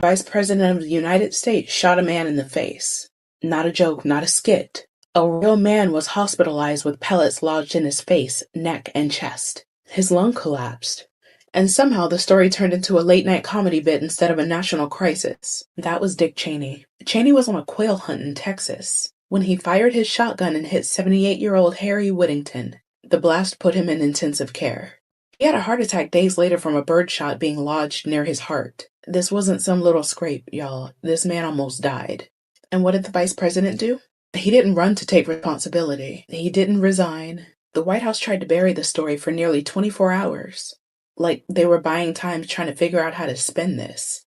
Vice President of the United States shot a man in the face. Not a joke, not a skit. A real man was hospitalized with pellets lodged in his face, neck, and chest. His lung collapsed. And somehow the story turned into a late-night comedy bit instead of a national crisis. That was Dick Cheney. Cheney was on a quail hunt in Texas when he fired his shotgun and hit 78-year-old Harry Whittington. The blast put him in intensive care. He had a heart attack days later from a bird shot being lodged near his heart. This wasn't some little scrape, y'all. This man almost died. And what did the vice president do? He didn't run to take responsibility. He didn't resign. The White House tried to bury the story for nearly 24 hours. Like they were buying time trying to figure out how to spin this.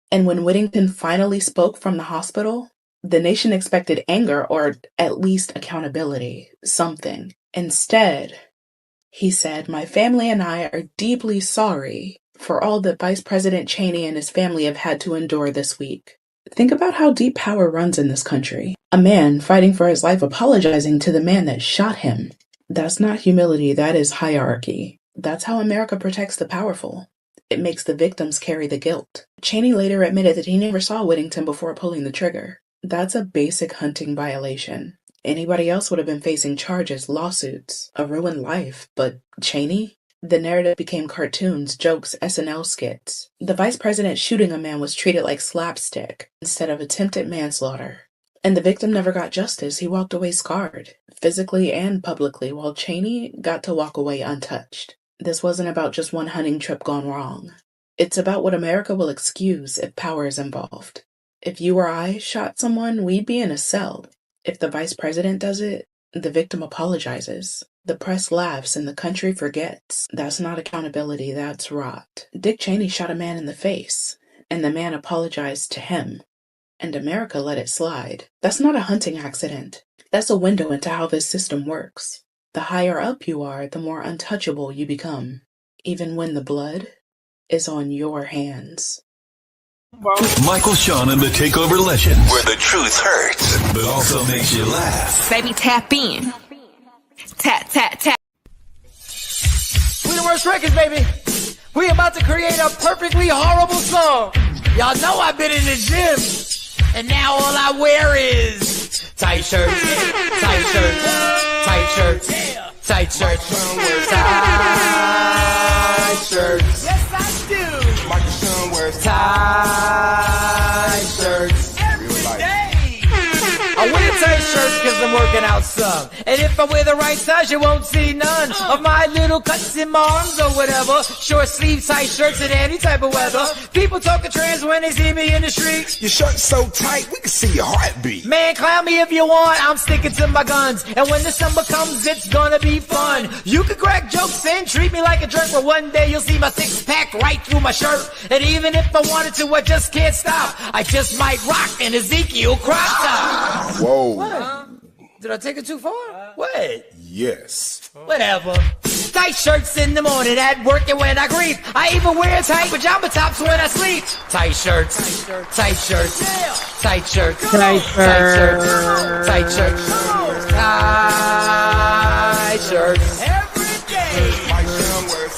And when Whittington finally spoke from the hospital, the nation expected anger or at least accountability, something. Instead, he said, "My family and I are deeply sorry for all that Vice President Cheney and his family have had to endure this week." Think about how deep power runs in this country. A man fighting for his life apologizing to the man that shot him. That's not humility, that is hierarchy. That's how America protects the powerful. It makes the victims carry the guilt. Cheney later admitted that he never saw Whittington before pulling the trigger. That's a basic hunting violation. Anybody else would have been facing charges, lawsuits, a ruined life, but Cheney? The narrative became cartoons, jokes, SNL skits. The vice president shooting a man was treated like slapstick instead of attempted manslaughter. And the victim never got justice. He walked away scarred, physically and publicly, while Cheney got to walk away untouched. This wasn't about just one hunting trip gone wrong. It's about what America will excuse if power is involved. If you or I shot someone, we'd be in a cell. If the vice president does it, the victim apologizes. The press laughs and the country forgets. That's not accountability, that's rot. Dick Cheney shot a man in the face, and the man apologized to him. And America let it slide. That's not a hunting accident. That's a window into how this system works. The higher up you are, the more untouchable you become, even when the blood is on your hands. Michael, Sean, and the Takeover Legends, where the truth hurts, but also makes you laugh. Baby, tap in. Tap, tap, tap. We the worst records, baby. We about to create a perfectly horrible song. Y'all know I've been in the gym, and now all I wear is tight shirts, tight shirts, tight shirts, tight shirts, tight shirts. Yes, I do. Michael Sean wears tight shirts every day. I wear tight shirts because I'm working out some. And if I wear the right size, you won't see none of my little cuts in my arms or whatever. Short sleeve tight shirts in any type of weather. People talking trans when they see me in the street. Your shirt's so tight, we can see your heartbeat. Man, clown me if you want, I'm sticking to my guns. And when the summer comes, it's gonna be fun. You can crack jokes and treat me like a jerk, but one day you'll see my six-pack right through my shirt. And even if I wanted to, I just can't stop. I just might rock an Ezekiel crop top. Whoa. What? Did I take it too far? What? Yes. Whatever. Tight shirts in the morning at work and when I grieve. I even wear tight pajama tops when I sleep. Tight shirts. Tight shirts. Tight shirts. Tight shirts. Tight shirts. Tight shirts. Every day. Tight shirts.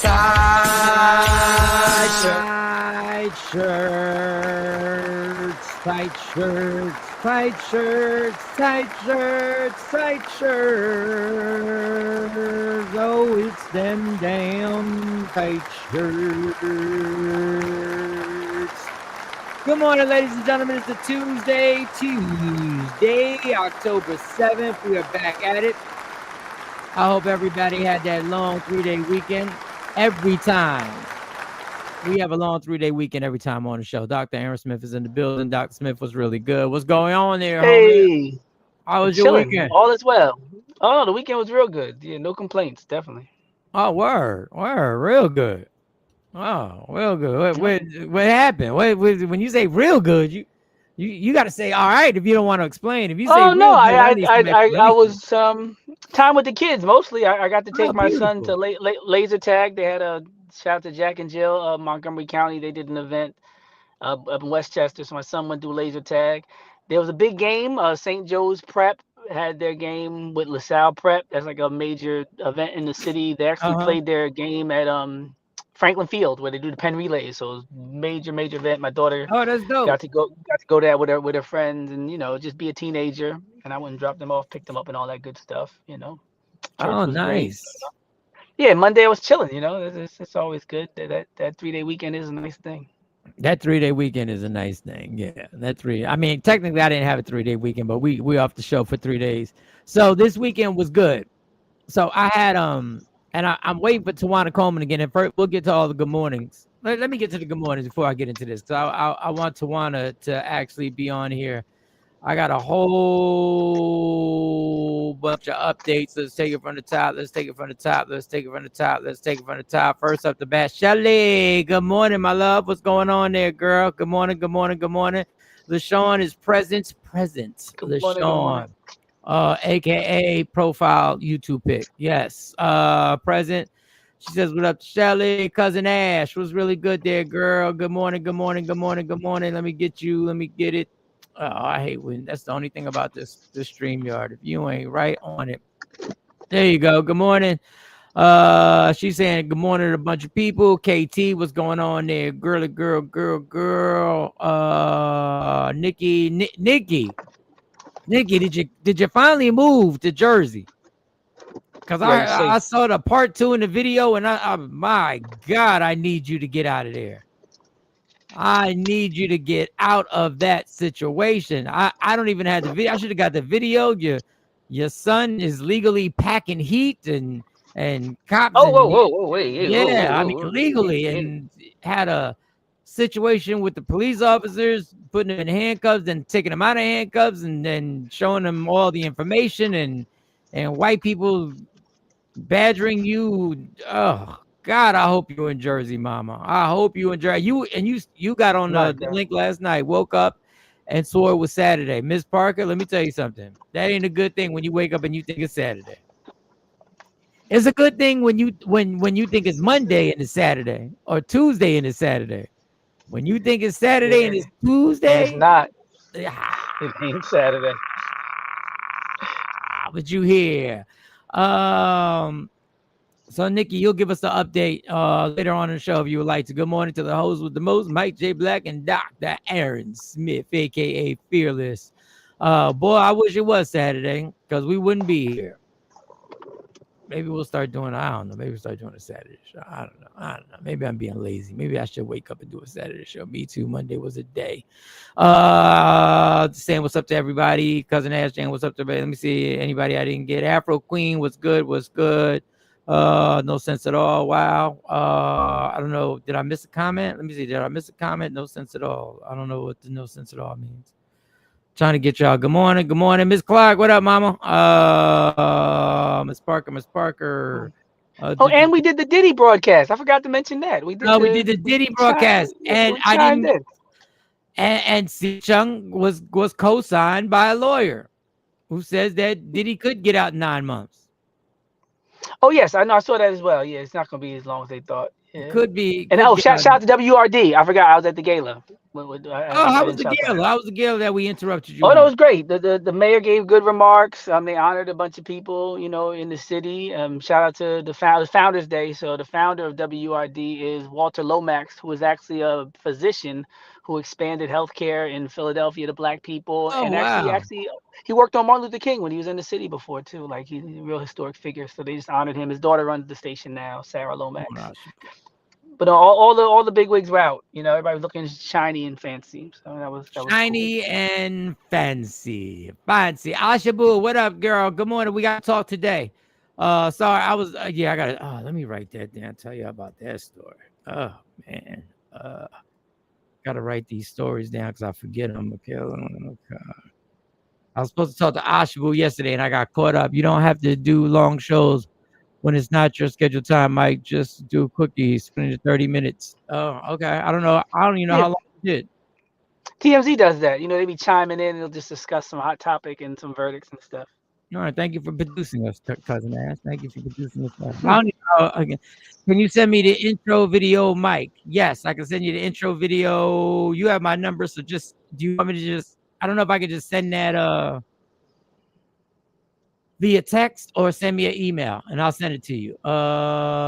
Tight shirts. Tight shirts, tight shirts, tight shirts. Oh, it's them damn tight shirts. Good morning, ladies and gentlemen. It's a Tuesday, October 7th. We are back at it. I hope everybody had that long 3-day weekend. Every time. We have a long 3-day weekend every time on the show. Dr. Aaron Smith is in the building. Dr. Smith was really good. What's going on there, homie? Hey, How was your weekend? All is well. Oh, the weekend was real good. Yeah, no complaints, definitely. Oh, word, real good. Oh, real good. What happened? When you say real good, you got to say all right if you don't want to explain. If you say I was time with the kids mostly. I got to take my son to laser tag. They had a shout out to Jack and Jill, Montgomery County. They did an event up in Westchester, so my son went through laser tag. There was a big game. St. Joe's Prep had their game with LaSalle Prep. That's like a major event in the city. They actually played their game at Franklin Field, where they do the Penn relays. So it was major event. My daughter Oh, that's dope. got to go there with her friends, and just be a teenager. And I went and dropped them off, picked them up, and all that good stuff. Church Oh, was great. nice. Yeah, Monday I was chilling. It's always good. That 3-day weekend is a nice thing. That 3-day weekend is a nice thing. Yeah, I mean, technically, I didn't have a 3-day weekend, but we off the show for 3 days. So this weekend was good. So I had and I'm waiting for Tawana Coleman again. And first, we'll get to all the good mornings. Let me get to the good mornings before I get into this. So I want Tawana to actually be on here. I got a whole bunch of updates. Let's take it from the top. First up the bat, Shelly. Good morning, my love. What's going on there, girl? Good morning. LaShawn is present. LaShawn, aka profile YouTube pic. Yes, present. She says, "What up, Shelly? Cousin Ash was really good there, girl. Good morning. Let me get it. Oh, I hate when that's the only thing about this StreamYard. If you ain't right on it, there you go. Good morning. She's saying good morning to a bunch of people. KT, what's going on there? Girl. Nikki, did you finally move to Jersey? Because I saw the part 2 in the video, and I my God, I need you to get out of there. I need you to get out of that situation. I don't even have the video. I should have got the video. Your son is legally packing heat and cops. Whoa, wait. Yeah, I mean, legally, and had a situation with the police officers putting him in handcuffs and taking him out of handcuffs and then showing him all the information and white people badgering you. Oh God, I hope you're in Jersey, mama. I hope you enjoy you got on the link last night, woke up and saw it was Saturday. Miss Parker, let me tell you something. That ain't a good thing when you wake up and you think it's Saturday. It's a good thing when you think it's Monday and it's Saturday, or Tuesday and it's Saturday. When you think it's Saturday and it's Tuesday, it's not. It ain't Saturday. But you hear. So, Nikki, you'll give us the update later on in the show if you would like to. Good morning to the host with the most, Mike J. Black and Dr. Aaron Smith, a.k.a. Fearless. Boy, I wish it was Saturday because we wouldn't be here. Maybe we'll start doing, I don't know. Maybe we'll start doing a Saturday show. I don't know. Maybe I'm being lazy. Maybe I should wake up and do a Saturday show. Me too. Monday was a day. Saying what's up to everybody. Cousin Ash Jane, what's up to everybody? Let me see. Anybody I didn't get. Afro Queen, what's good? No sense at all. Wow. I don't know. Did I miss a comment? Let me see. Did I miss a comment? No sense at all. I don't know what the no sense at all means. Trying to get y'all. Good morning. Miss Clark. What up, mama? Miss Parker. And we did the Diddy broadcast. I forgot to mention that. We did the Diddy broadcast. And I didn't. And C. Chung was co-signed by a lawyer who says that Diddy could get out in 9 months. Oh yes, I know. I saw that as well. Yeah, it's not gonna be as long as they thought. Yeah. Could be. And shout out to WRD. I forgot I was at the gala. How was the gala? How was the gala that we interrupted you? Oh, that was great. The mayor gave good remarks. They honored a bunch of people, in the city. Shout out to the Founders Day. So the founder of WRD is Walter Lomax, who is actually a physician who expanded healthcare in Philadelphia to Black people. Oh, and wow. actually, he worked on Martin Luther King when he was in the city before too. Like, he's a real historic figure. So they just honored him. His daughter runs the station now, Sarah Lomax. Oh, but all the big wigs were out. Everybody was looking shiny and fancy. So that was shiny cool. And fancy. Ashabu, what up, girl? Good morning. We got to talk today. Sorry, I was I gotta. Let me write that down. Tell you about that story. Oh man. Gotta write these stories down because I forget them. Okay. I was supposed to talk to Ashabu yesterday, and I got caught up. You don't have to do long shows when it's not your scheduled time, Mike. Just do quickies, 20 to 30 minutes. Oh, okay. I don't know. I don't even know how long you did. TMZ does that. They be chiming in. They'll just discuss some hot topic and some verdicts and stuff. All right. Thank you for producing us, Cousin Ash. Thank you for producing us. I don't even know. Again, can you send me the intro video, Mike? Yes, I can send you the intro video. You have my number, so do you want me to I don't know if I could just send that via text or send me an email and I'll send it to you. Gotta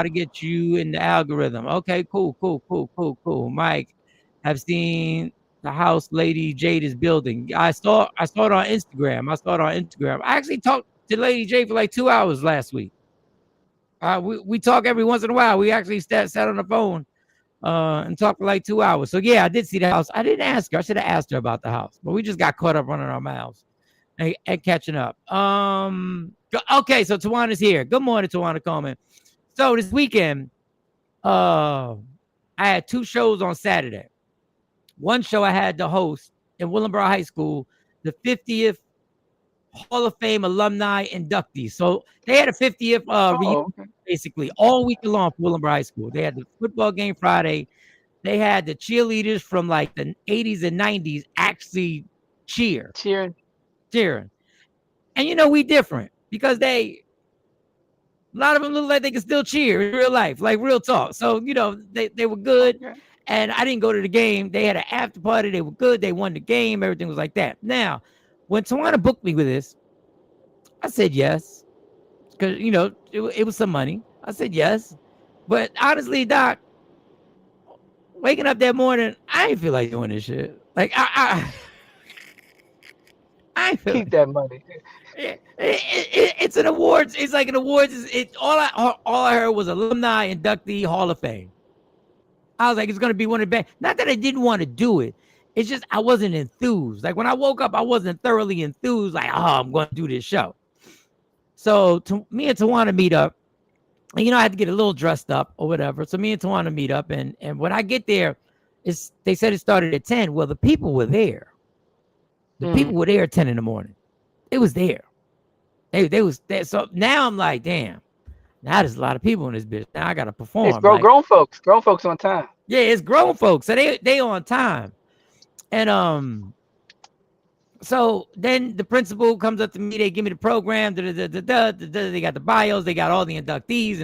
get you in the algorithm. Okay, cool. Mike, have seen the house Lady Jade is building. I saw it on Instagram. I actually talked to Lady Jade for like 2 hours last week. We talk every once in a while. We actually sat on the phone and talked for like 2 hours. So yeah, I did see the house. I didn't ask her. I should have asked her about the house, but we just got caught up running our mouths and catching up. Okay, so Tawana's here. Good morning, Tawana Coleman. So this weekend, I had 2 shows on Saturday. One show I had to host in Willingboro High School, the 50th Hall of Fame alumni inductees. So they had a 50th reunion basically all week long for Willingboro High School. They had the football game Friday. They had the cheerleaders from like the 80s and 90s actually cheering. And we different because a lot of them look like they can still cheer in real life, like real talk. So, they were good. Okay. And I didn't go to the game. They had an after party. They were good. They won the game. Everything was like that. Now, when Tawana booked me with this, I said yes. Because, it was some money. I said yes. But honestly, Doc, waking up that morning, I didn't feel like doing this shit. Like, I keep that money. It's an awards. It's like an awards. All I heard was alumni inductee Hall of Fame. I was like, it's gonna be one of the best. Not that I didn't want to do it. It's just I wasn't enthused. Like when I woke up, I wasn't thoroughly enthused. Like, I'm going to do this show. So me and Tawana meet up. And, I had to get a little dressed up or whatever. So me and Tawana meet up, and when I get there, they said it started at 10. Well, the people were there. The people were there at 10 in the morning. It was there. They was there. So now I'm like, damn. Now there's a lot of people in this bitch. Now I gotta perform. It's grown folks. Grown folks on time. Yeah, it's grown folks. So they on time. And so then the principal comes up to me. They give me the program. They got the bios. They got all the inductees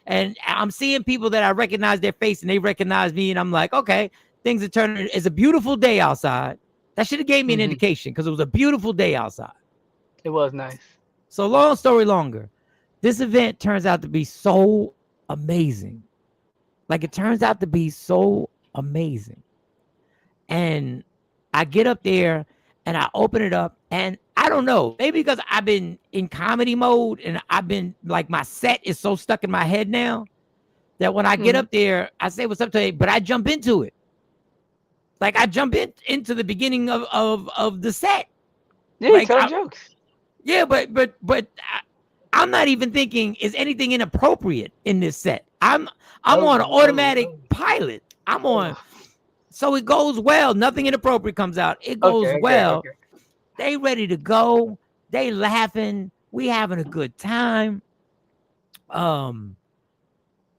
and I'm seeing people that I recognize their face and they recognize me. And I'm like, okay, things are turning. It's a beautiful day outside. That should have gave me an indication because it was a beautiful day outside. It was nice. So long story longer, this event turns out to be so amazing. Like it turns out to be so amazing. And I get up there and I open it up and I don't know, maybe because I've been in comedy mode and I've been like my set is so stuck in my head now that when I get up there, I say what's up to you, but I jump into it. Like I jump into the beginning of the set. Yeah, like, tell jokes. Yeah, but I'm not even thinking is anything inappropriate in this set. I'm on an automatic pilot. I'm on, so it goes well. Nothing inappropriate comes out. It goes well. Okay. They ready to go. They laughing. We having a good time.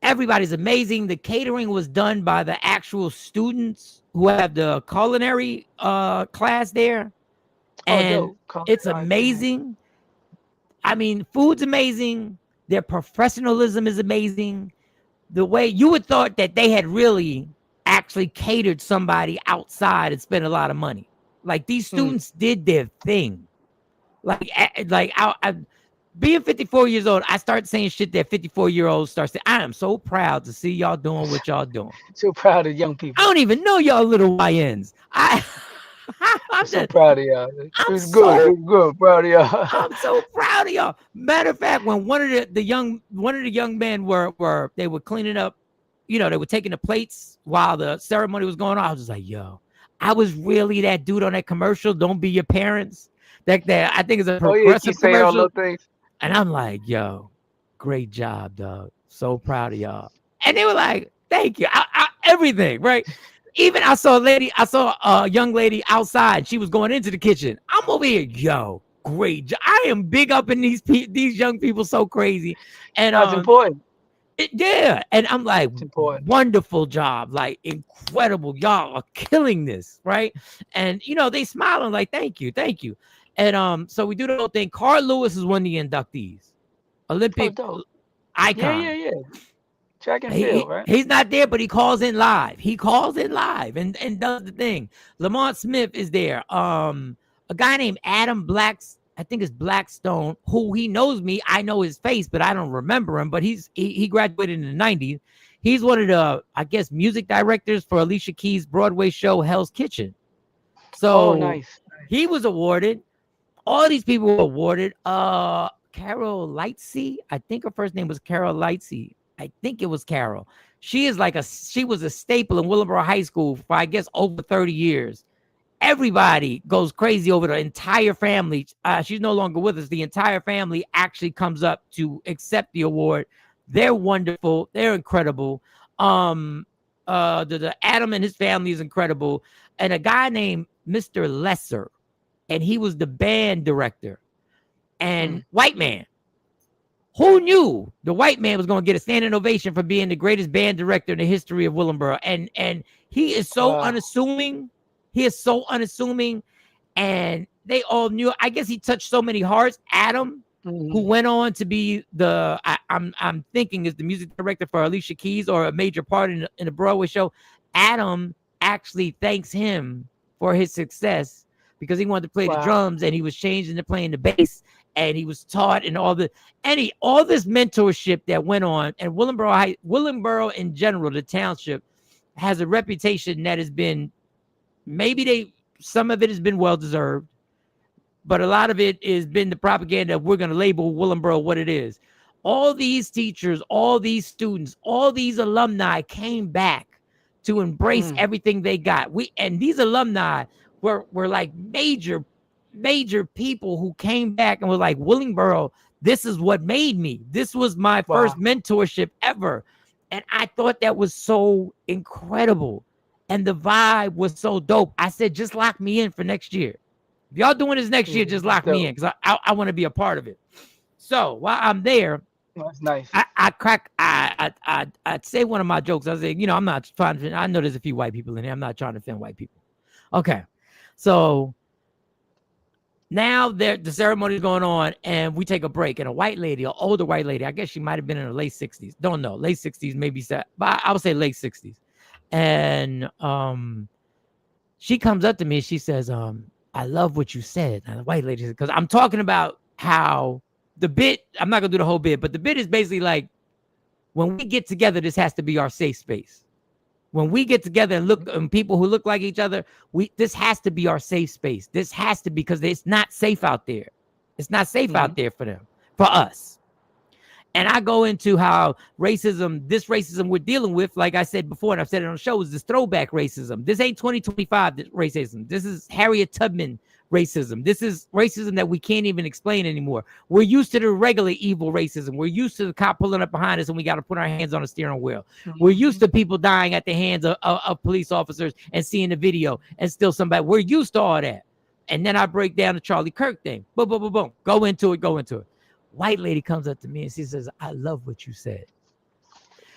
Everybody's amazing. The catering was done by the actual students who have the culinary class there. And it's amazing. I mean, food's amazing. Their professionalism is amazing. The way you would thought that they had really actually catered somebody outside and spent a lot of money. Like these students did their thing. Like I being 54 years old, I start saying shit that 54-year-olds start saying. I am so proud to see y'all doing what y'all doing. So proud of young people. I don't even know y'all little YNs. I'm so proud of y'all. It's good. Proud of y'all. I'm so proud of y'all. Matter of fact, when one of the young men were cleaning up, they were taking the plates while the ceremony was going on. I was just like, yo, I was really that dude on that commercial. Don't be your parents. That I think is a progressive commercial. All those things. And I'm like, yo, great job, dog. So proud of y'all. And they were like, thank you. Everything, right? Even I saw a young lady outside. She was going into the kitchen. I'm over here, yo, great job. I am big up in these young people, so crazy. And that's important. Yeah, and I'm like, wonderful job, like incredible. Y'all are killing this, right? And they smiling like, thank you. And so we do the whole thing. Carl Lewis is one of the inductees, Olympic icon. Yeah. Track and field, right? He's not there, but he calls in live. And does the thing. Lamont Smith is there. a guy named Adam Blacks, I think it's Blackstone, who he knows me. I know his face, but I don't remember him. But he graduated in the 90s. He's one of the, I guess, music directors for Alicia Keys' Broadway show Hell's Kitchen. So nice. he was awarded. All these people were awarded. Carol Lightsey, I think her first name was Carol Lightsey. I think it was Carol. She was a staple in Willingboro High School for, I guess, over 30 years. Everybody goes crazy over the entire family. She's no longer with us. The entire family actually comes up to accept the award. They're wonderful. They're incredible. The Adam and his family is incredible. And a guy named Mr. Lesser, and he was the band director. And white man. Who knew the white man was going to get a standing ovation for being the greatest band director in the history of Willingboro? And he is so unassuming. He is so unassuming. And they all knew. I guess he touched so many hearts. Adam, who went on to be I'm thinking is the music director for Alicia Keys, or a major part in the Broadway show. Adam actually thanks him for his success because he wanted to play the drums, and he was changing to playing the bass, and he was taught, and all this mentorship that went on. And Willingboro in general, the township, has a reputation that has been, some of it has been well deserved, but a lot of it has been the propaganda of we're going to label Willingboro what it is. All these teachers, all these students, all these alumni came back to embrace everything they got. And these alumni were like major people who came back and were like, Willingboro, this is what made me. This was my first mentorship ever. And I thought that was so incredible. And the vibe was so dope. I said, just lock me in for next year. If y'all doing this next year, just lock me in, because I want to be a part of it. So while I'm there, that's nice. I'd say one of my jokes. I say, I'm not trying to, I know there's a few white people in here. I'm not trying to offend white people. Okay. So now the ceremony is going on, and we take a break, and a white lady, an older white lady, I guess she might have been in her late 60s. Don't know. Late 60s, maybe, but I would say late 60s. And she comes up to me and she says, I love what you said. And the white lady said, because I'm talking about how the bit, I'm not going to do the whole bit, but the bit is basically like, when we get together, this has to be our safe space. When we get together and look at people who look like each other, this has to be our safe space. This has to be, because it's not safe out there. It's not safe out there for them, for us. And I go into how this racism we're dealing with, like I said before, and I've said it on the show, is this throwback racism. This ain't 2025 racism. This is Harriet Tubman racism. This is racism that we can't even explain anymore. We're used to the regular evil racism. We're used to the cop pulling up behind us and we got to put our hands on the steering wheel. We're used to people dying at the hands of police officers and seeing the video and still somebody. We're used to all that. And then I break down the Charlie Kirk thing. Boom, boom, boom, boom. Go into it. White lady comes up to me and she says, I love what you said.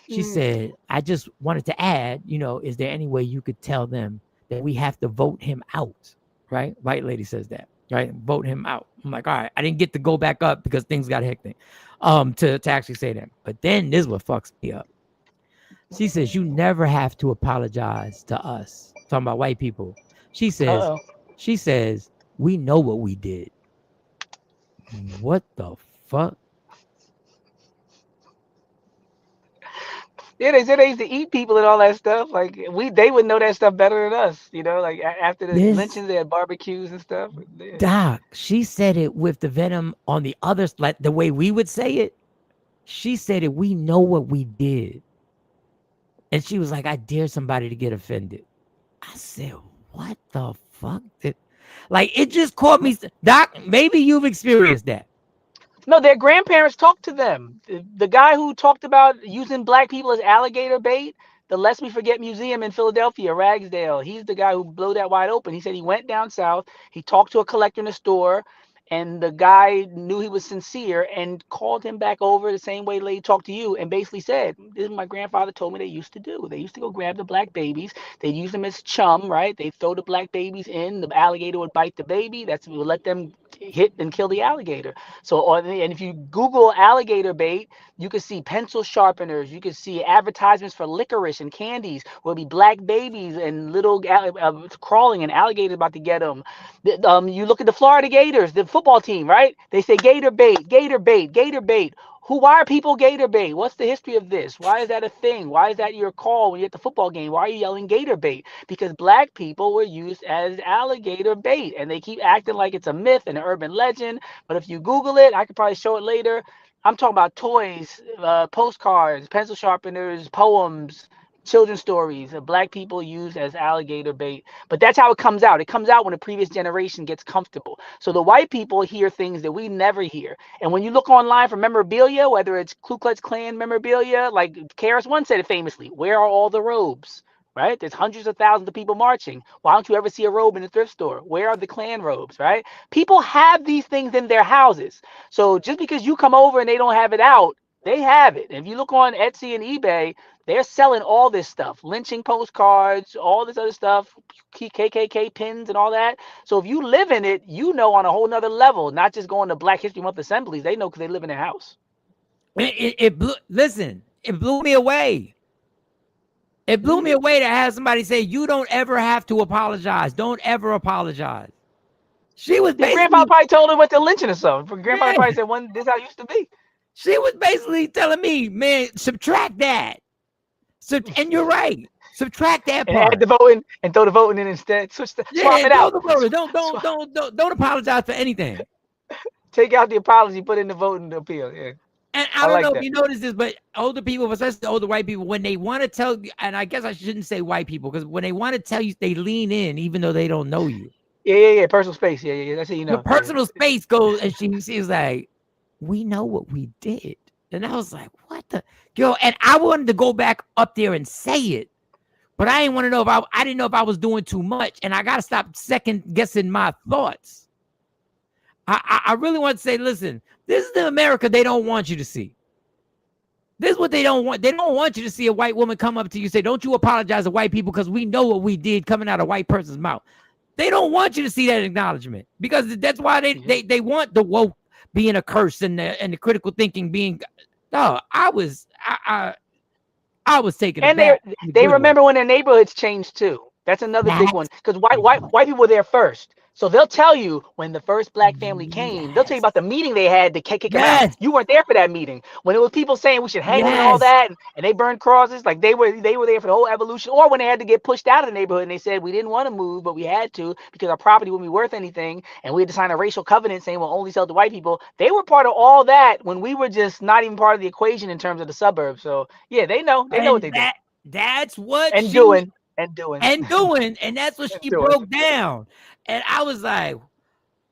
She said, I just wanted to add, is there any way you could tell them that we have to vote him out? Right? White lady says that, right? Vote him out. I'm like, all right, I didn't get to go back up because things got hectic to actually say that. But then this is what fucks me up. She says, you never have to apologize to us. Talking about white people. She says, we know what we did. What the fuck? Yeah, they said they used to eat people and all that stuff. Like they would know that stuff better than us. Like after the lynchings, they had barbecues and stuff. Yeah. Doc, she said it with the venom on the other, like the way we would say it. She said it. We know what we did, and she was like, "I dare somebody to get offended." I said, "What the fuck?" It just caught me. Doc, maybe you've experienced that. No, their grandparents talked to them. The guy who talked about using black people as alligator bait, the Lest We Forget Museum in Philadelphia, Ragsdale, he's the guy who blew that wide open. He said he went down south, he talked to a collector in the store, and the guy knew he was sincere and called him back over the same way the lady talked to you and basically said, this is what my grandfather told me they used to do. They used to go grab the black babies. They'd use them as chum, right? They'd throw the black babies in. The alligator would bite the baby. Would let them hit and kill the alligator. So, and if you Google alligator bait, you can see pencil sharpeners. You can see advertisements for licorice and candies. Will be black babies and little crawling, and alligators about to get them. You look at the Florida Gators, the football team, right? They say gator bait, gator bait, gator bait. Why are people gator bait? What's the history of this? Why is that a thing? Why is that your call when you're at the football game? Why are you yelling gator bait? Because black people were used as alligator bait, and they keep acting like it's a myth and an urban legend. But if you Google it, I could probably show it later. I'm talking about toys, postcards, pencil sharpeners, poems, children's stories of black people used as alligator bait. But that's how it comes out. It comes out when the previous generation gets comfortable. So the white people hear things that we never hear. And when you look online for memorabilia, whether it's Ku Klux Klan memorabilia, like KRS-One said it famously, where are all the robes? Right? There's hundreds of thousands of people marching. Why don't you ever see a robe in a thrift store? Where are the Klan robes? Right? People have these things in their houses. So just because you come over and they don't have it out, they have it. If you look on Etsy and eBay, they're selling all this stuff, lynching postcards, all this other stuff, KKK pins and all that. So if you live in it, you know on a whole nother level, not just going to Black History Month assemblies. They know because they live in their house. It blew me away. It blew me away to have somebody say, you don't ever have to apologize. Don't ever apologize. She was basically... Grandpa probably told her what to lynching or something. Grandpa probably said, this is how it used to be. She was basically telling me, man, subtract that. So, and you're right. Subtract that part. And add the voting and throw the voting in instead. Swap it out. Don't apologize for anything. Take out the apology, put in the voting appeal. Yeah. And I don't know if you notice this, but older people, especially older white people, when they want to tell you, and I guess I shouldn't say white people, because when they want to tell you, they lean in even though they don't know you. Yeah. Personal space. Yeah. That's how you know. The personal space goes, and she's like, we know what we did. And I was like, what the? Yo, and I wanted to go back up there and say it, but I didn't want to know if I didn't know if I was doing too much, and I got to stop second guessing my thoughts. I really want to say, listen, this is the America they don't want you to see. This is what they don't want. They don't want you to see a white woman come up to you and say, don't you apologize to white people because we know what we did coming out of a white person's mouth. They don't want you to see that acknowledgement, because that's why they want the woke being a curse and the critical thinking being... No, I was taking, and they remember when their neighborhoods changed too. That's another big one, because white people were there first. So they'll tell you when the first black family came, they'll tell you about the meeting they had to kick them out. You weren't there for that meeting. When it was people saying we should hang them and all that, and they burned crosses, like they were there for the whole evolution. Or when they had to get pushed out of the neighborhood and they said we didn't want to move, but we had to because our property wouldn't be worth anything, and we had to sign a racial covenant saying we'll only sell to white people. They were part of all that when we were just not even part of the equation in terms of the suburbs. So yeah, they know what they did. That's what and doing. And that's what she broke down. And I was like,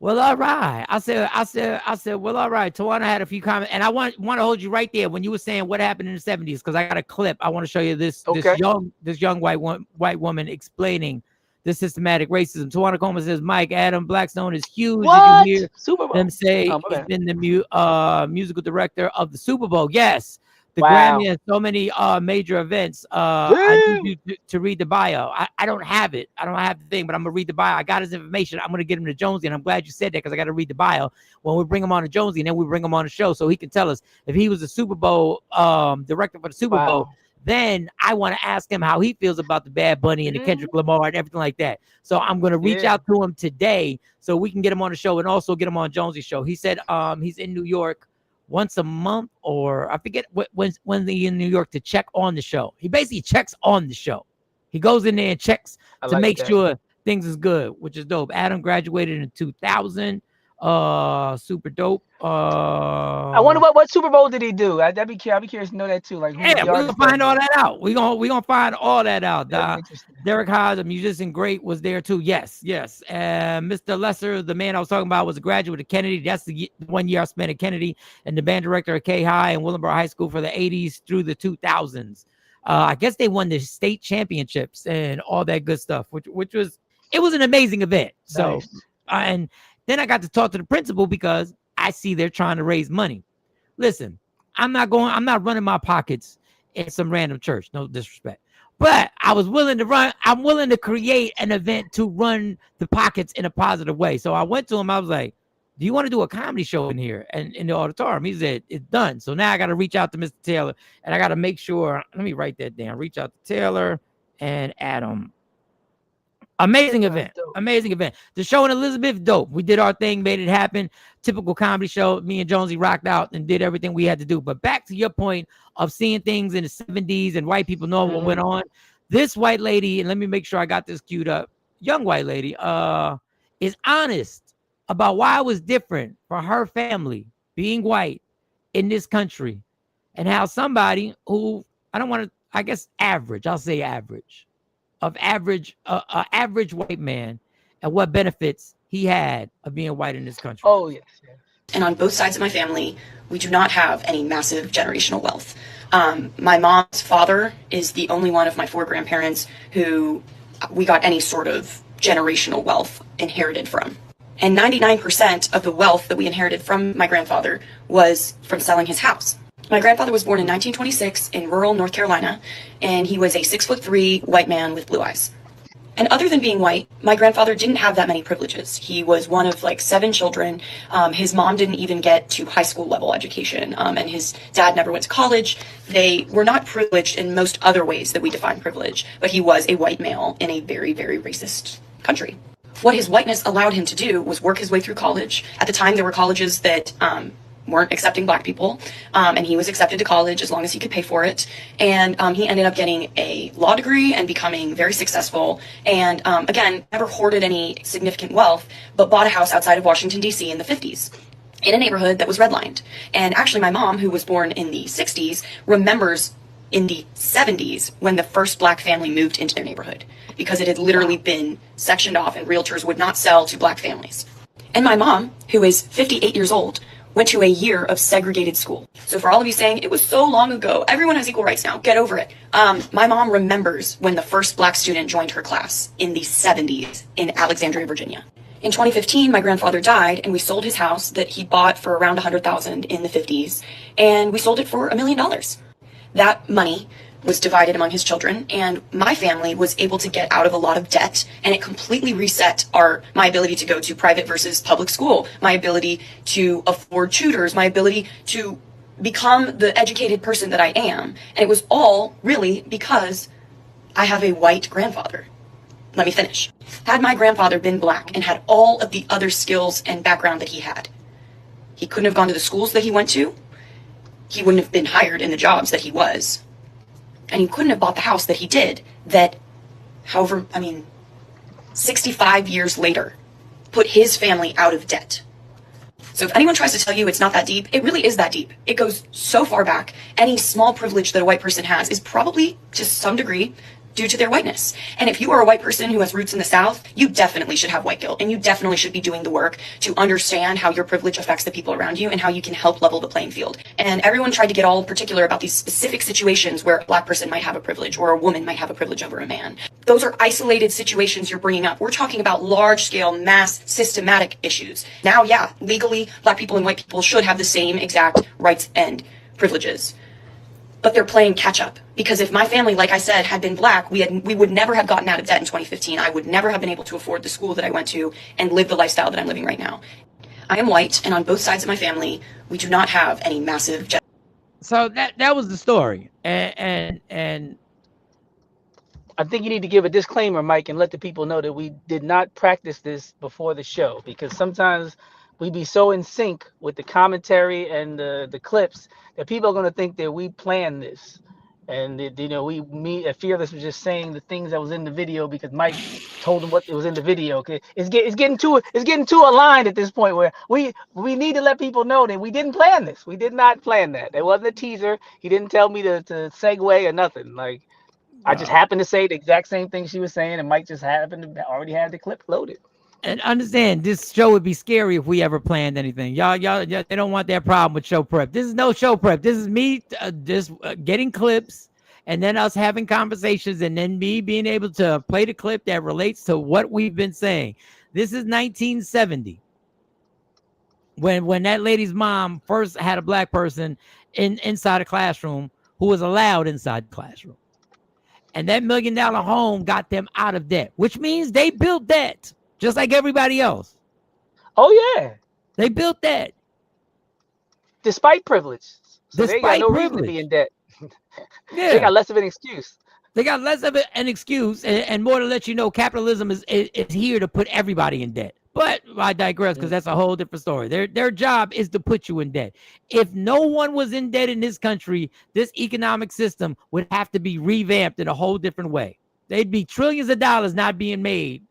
well, all right. I said, well, all right. Tawana had a few comments, and I want to hold you right there when you were saying what happened in the 70s, because I got a clip. I want to show you this young white woman explaining the systematic racism. Tawana Coleman says, Mike, Adam Blackstone is huge. What? Did you hear Super Bowl. them say he's been the musical director of the Super Bowl? Yes. The Grammy has so many major events. I need you to read the bio. I don't have it. I don't have the thing, but I'm going to read the bio. I got his information. I'm going to get him to Jonesy, and I'm glad you said that because I got to read the bio when we bring him on to Jonesy, and then we bring him on the show so he can tell us if he was a Super Bowl director for the Super Bowl. Then I want to ask him how he feels about the Bad Bunny and the Kendrick Lamar and everything like that. So I'm going to reach out to him today so we can get him on the show and also get him on Jonesy's show. He said he's in New York once a month, or I forget when he's in New York to check on the show. He basically checks on the show. He goes in there and checks to make sure things is good, which is dope. Adam graduated in 2000. Super dope. I wonder what Super Bowl did he do? I'd be curious to know that too. Like, we're gonna find all that out. We're gonna find all that out. Derek Haas, a musician, great, was there too. Yes. And Mr. Lesser, the man I was talking about, was a graduate of Kennedy. That's the 1 year I spent at Kennedy, and the band director at K High and Willenboro High School for the 80s through the 2000s. I guess they won the state championships and all that good stuff, which was an amazing event. So and then I got to talk to the principal because I see they're trying to raise money. Listen, I'm not running my pockets in some random church. No disrespect. But I'm willing to create an event to run the pockets in a positive way. So I went to him. I was like, do you want to do a comedy show in here and in the auditorium? He said, it's done. So now I got to reach out to Mr. Taylor, and I got to make sure, let me write that down. Reach out to Taylor and Adam. Amazing event. Amazing event. The show in Elizabeth, dope. We did our thing, made it happen. Typical comedy show. Me and Jonesy rocked out and did everything we had to do. But back to your point of seeing things in the 70s and white people know what went on. This white lady, and let me make sure I got this queued up, young white lady, is honest about why it was different for her family being white in this country, and how somebody who, I don't want to, I guess average, I'll say average, of average, average white man, and what benefits he had of being white in this country. Oh, yes. And on both sides of my family, we do not have any massive generational wealth. My mom's father is the only one of my 4 grandparents who we got any sort of generational wealth inherited from. And 99% of the wealth that we inherited from my grandfather was from selling his house. My grandfather was born in 1926 in rural North Carolina, and he was a 6'3" white man with blue eyes. And other than being white, my grandfather didn't have that many privileges. He was one of like 7 children. His mom didn't even get to high school level education, and his dad never went to college. They were not privileged in most other ways that we define privilege, but he was a white male in a very, very racist country. What his whiteness allowed him to do was work his way through college. At the time, there were colleges that weren't accepting black people, and he was accepted to college as long as he could pay for it. And he ended up getting a law degree and becoming very successful. And again, never hoarded any significant wealth, but bought a house outside of Washington, D.C. in the 50s. In a neighborhood that was redlined. And actually, my mom, who was born in the 60s, remembers in the 70s when the first black family moved into their neighborhood, because it had literally been sectioned off and realtors would not sell to black families. And my mom, who is 58 years old, went to a year of segregated school. So for all of you saying, it was so long ago, everyone has equal rights now, get over it. My mom remembers when the first black student joined her class in the 70s in Alexandria, Virginia. In 2015, my grandfather died, and we sold his house that he bought for around $100,000 in the 50s, and we sold it for $1 million. That money was divided among his children, and my family was able to get out of a lot of debt, and it completely reset my ability to go to private versus public school, my ability to afford tutors, my ability to become the educated person that I am. And it was all really because I have a white grandfather. Let me finish. Had my grandfather been black and had all of the other skills and background that he had, he couldn't have gone to the schools that he went to. He wouldn't have been hired in the jobs that he was. And he couldn't have bought the house that he did, that, 65 years later, put his family out of debt. So if anyone tries to tell you it's not that deep, it really is that deep. It goes so far back. Any small privilege that a white person has is probably, to some degree, due to their whiteness. And if you are a white person who has roots in the South, you definitely should have white guilt, and you definitely should be doing the work to understand how your privilege affects the people around you and how you can help level the playing field. And everyone tried to get all particular about these specific situations where a black person might have a privilege or a woman might have a privilege over a man. Those are isolated situations you're bringing up. We're talking about large-scale, mass, systematic issues. Now, yeah, legally, black people and white people should have the same exact rights and privileges. But they're playing catch up, because if my family, like I said, had been black, we would never have gotten out of debt in 2015. I would never have been able to afford the school that I went to and live the lifestyle that I'm living right now. I am white, and on both sides of my family, we do not have any massive. So that was the story, and I think you need to give a disclaimer, Mike, and let the people know that we did not practice this before the show, because sometimes we be so in sync with the commentary and the clips that people are going to think that we planned this. And me at Fearless was just saying the things that was in the video because Mike told him what it was in the video. Okay, it's getting too aligned at this point where we need to let people know that we didn't plan this. We did not plan that. It wasn't a teaser. He didn't tell me to segue or nothing. Like, I just happened to say the exact same thing she was saying, and Mike just happened to already have the clip loaded. And understand, this show would be scary if we ever planned anything. Y'all, they don't want that problem with show prep. This is no show prep. This is me just getting clips, and then us having conversations, and then me being able to play the clip that relates to what we've been saying. This is 1970, when that lady's mom first had a black person inside a classroom who was allowed inside the classroom. And that $1 million home got them out of debt, which means they built debt. Just like everybody else. Oh, yeah. They built that. Despite privilege. So they got Despite no reason to be privilege. in debt. Yeah. They got less of an excuse. They got less of an excuse and more to let you know capitalism is here to put everybody in debt. But I digress because that's a whole different story. Their job is to put you in debt. If no one was in debt in this country, this economic system would have to be revamped in a whole different way. They'd be trillions of dollars not being made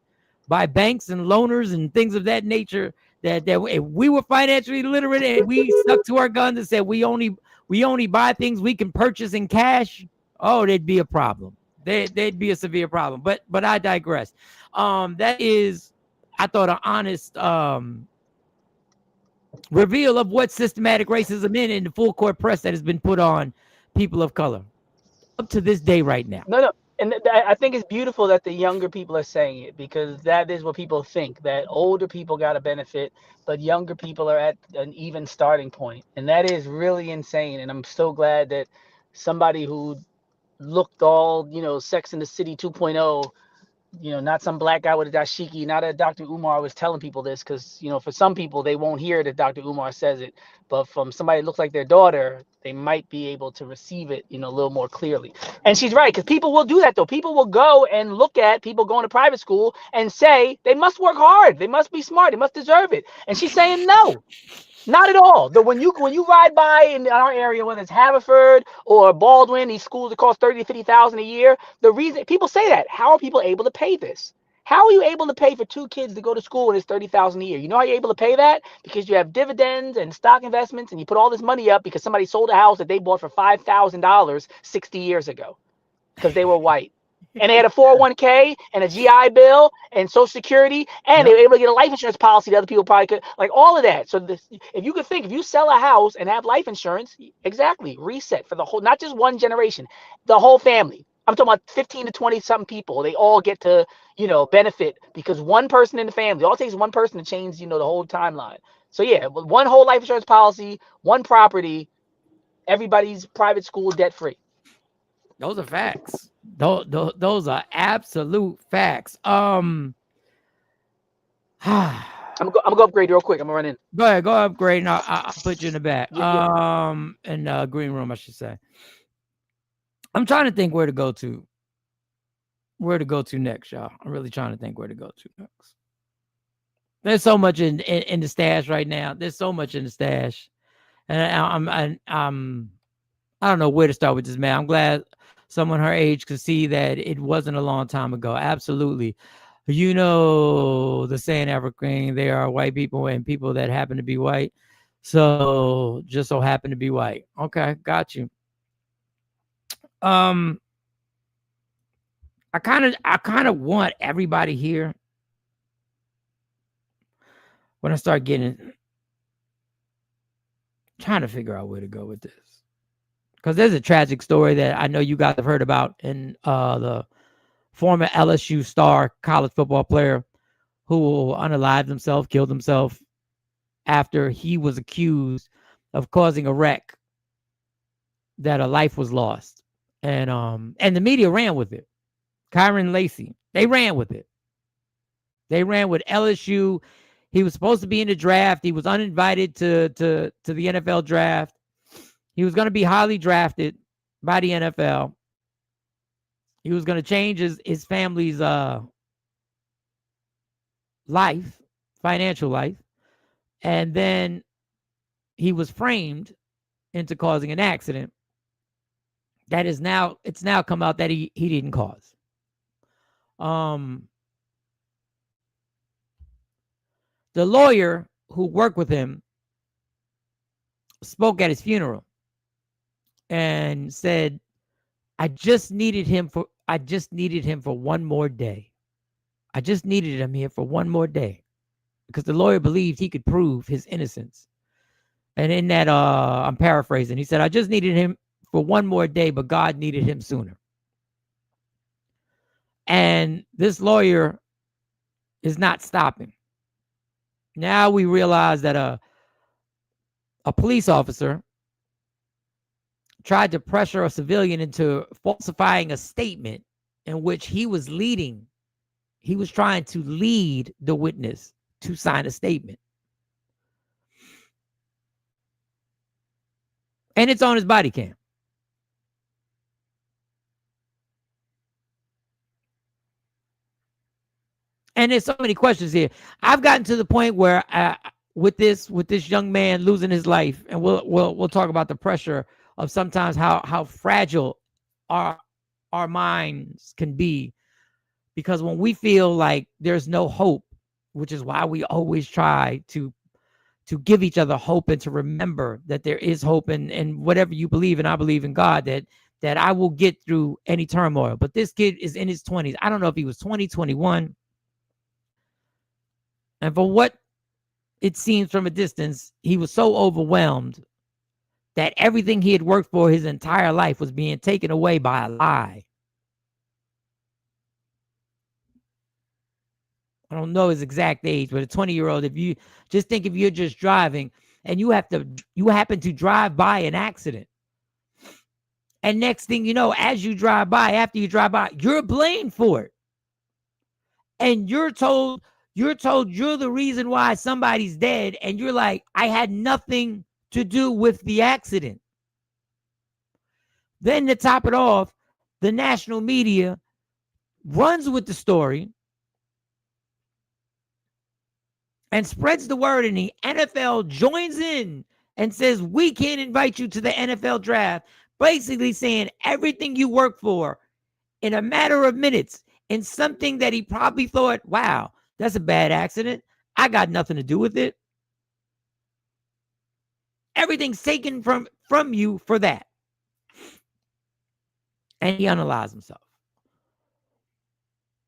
by banks and loaners and things of that nature. That if we were financially literate and we stuck to our guns and said we only buy things we can purchase in cash, oh, there'd be a problem. There'd be a severe problem. But I digress. That is, I thought, an honest reveal of what systematic racism in the full court press that has been put on people of color up to this day right now. No. And I think it's beautiful that the younger people are saying it, because that is what people think, that older people got a benefit, but younger people are at an even starting point. And that is really insane. And I'm so glad that somebody who looked all, Sex in the City 2.0, not some black guy with a dashiki, not that Dr. Umar was telling people this, because, for some people, they won't hear that Dr. Umar says it. But from somebody that looks like their daughter, they might be able to receive it, a little more clearly. And she's right, because people will do that, though. People will go and look at people going to private school and say they must work hard. They must be smart. They must deserve it. And she's saying no. Not at all. When you ride by in our area, whether it's Haverford or Baldwin, these schools that cost $30,000 to $50,000 a year, the reason people say that, how are people able to pay this? How are you able to pay for 2 kids to go to school when it's $30,000 a year? You know how you're able to pay that? Because you have dividends and stock investments, and you put all this money up because somebody sold a house that they bought for $5,000 60 years ago because they were white. And they had a 401k and a GI Bill and Social Security, and they were able to get a life insurance policy that other people probably could, like all of that. So if you sell a house and have life insurance, exactly, reset for the whole, not just one generation, the whole family. I'm talking about 15 to 20 something people. They all get to, benefit because one person in the family, all it takes one person to change, the whole timeline. So yeah, one whole life insurance policy, one property, everybody's private school debt free. Those are facts. Those are absolute facts. I'm gonna go upgrade real quick. I'm gonna run in. Go ahead, go upgrade, and I'll put you in the back. In the green room, I should say. I'm trying to think where to go to. Where to go to next, y'all. I'm really trying to think where to go to next. There's so much in the stash right now. There's so much in the stash, and I don't know where to start with this, man. I'm glad someone her age could see that it wasn't a long time ago. Absolutely. The saying, evergreen, there are white people and people that happen to be white. So just so happen to be white. Okay, got you. I kind of want everybody here, when I start trying to figure out where to go with this. Because there's a tragic story that I know you guys have heard about in the former LSU star college football player who unalived himself, killed himself after he was accused of causing a wreck that a life was lost. And the media ran with it. Kyron Lacey, they ran with it. They ran with LSU. He was supposed to be in the draft. He was uninvited to the NFL draft. He was going to be highly drafted by the NFL. He was going to change his family's life, financial life. And then he was framed into causing an accident that it's now come out that he didn't cause. The lawyer who worked with him spoke at his funeral and said, I just needed him for one more day. I just needed him here for one more day, because the lawyer believed he could prove his innocence. And in that, I'm paraphrasing, he said, I just needed him for one more day, but God needed him sooner. And this lawyer is not stopping. Now we realize that a police officer tried to pressure a civilian into falsifying a statement in which he was trying to lead the witness to sign a statement. And it's on his body cam. And there's so many questions here. I've gotten to the point where with this young man losing his life, and we'll talk about the pressure of sometimes how fragile our minds can be, because when we feel like there's no hope, which is why we always try to give each other hope and to remember that there is hope, and whatever you believe in, I believe in God, that I will get through any turmoil. But this kid is in his 20s. I don't know if he was 20, 21. And for what it seems from a distance, he was so overwhelmed that everything he had worked for his entire life was being taken away by a lie. I don't know his exact age, but a 20-year-old, if you just think, if you're just driving and you happen to drive by an accident, and next thing you know, as you drive by, after you drive by, you're blamed for it. And you're told you're the reason why somebody's dead, and you're like, I had nothing to do with the accident. Then to top it off, the national media runs with the story and spreads the word, and the NFL joins in and says, we can't invite you to the NFL draft, basically saying everything you work for in a matter of minutes, in something that he probably thought, wow, that's a bad accident, I got nothing to do with it. Everything's taken from you for that. And he unalives himself.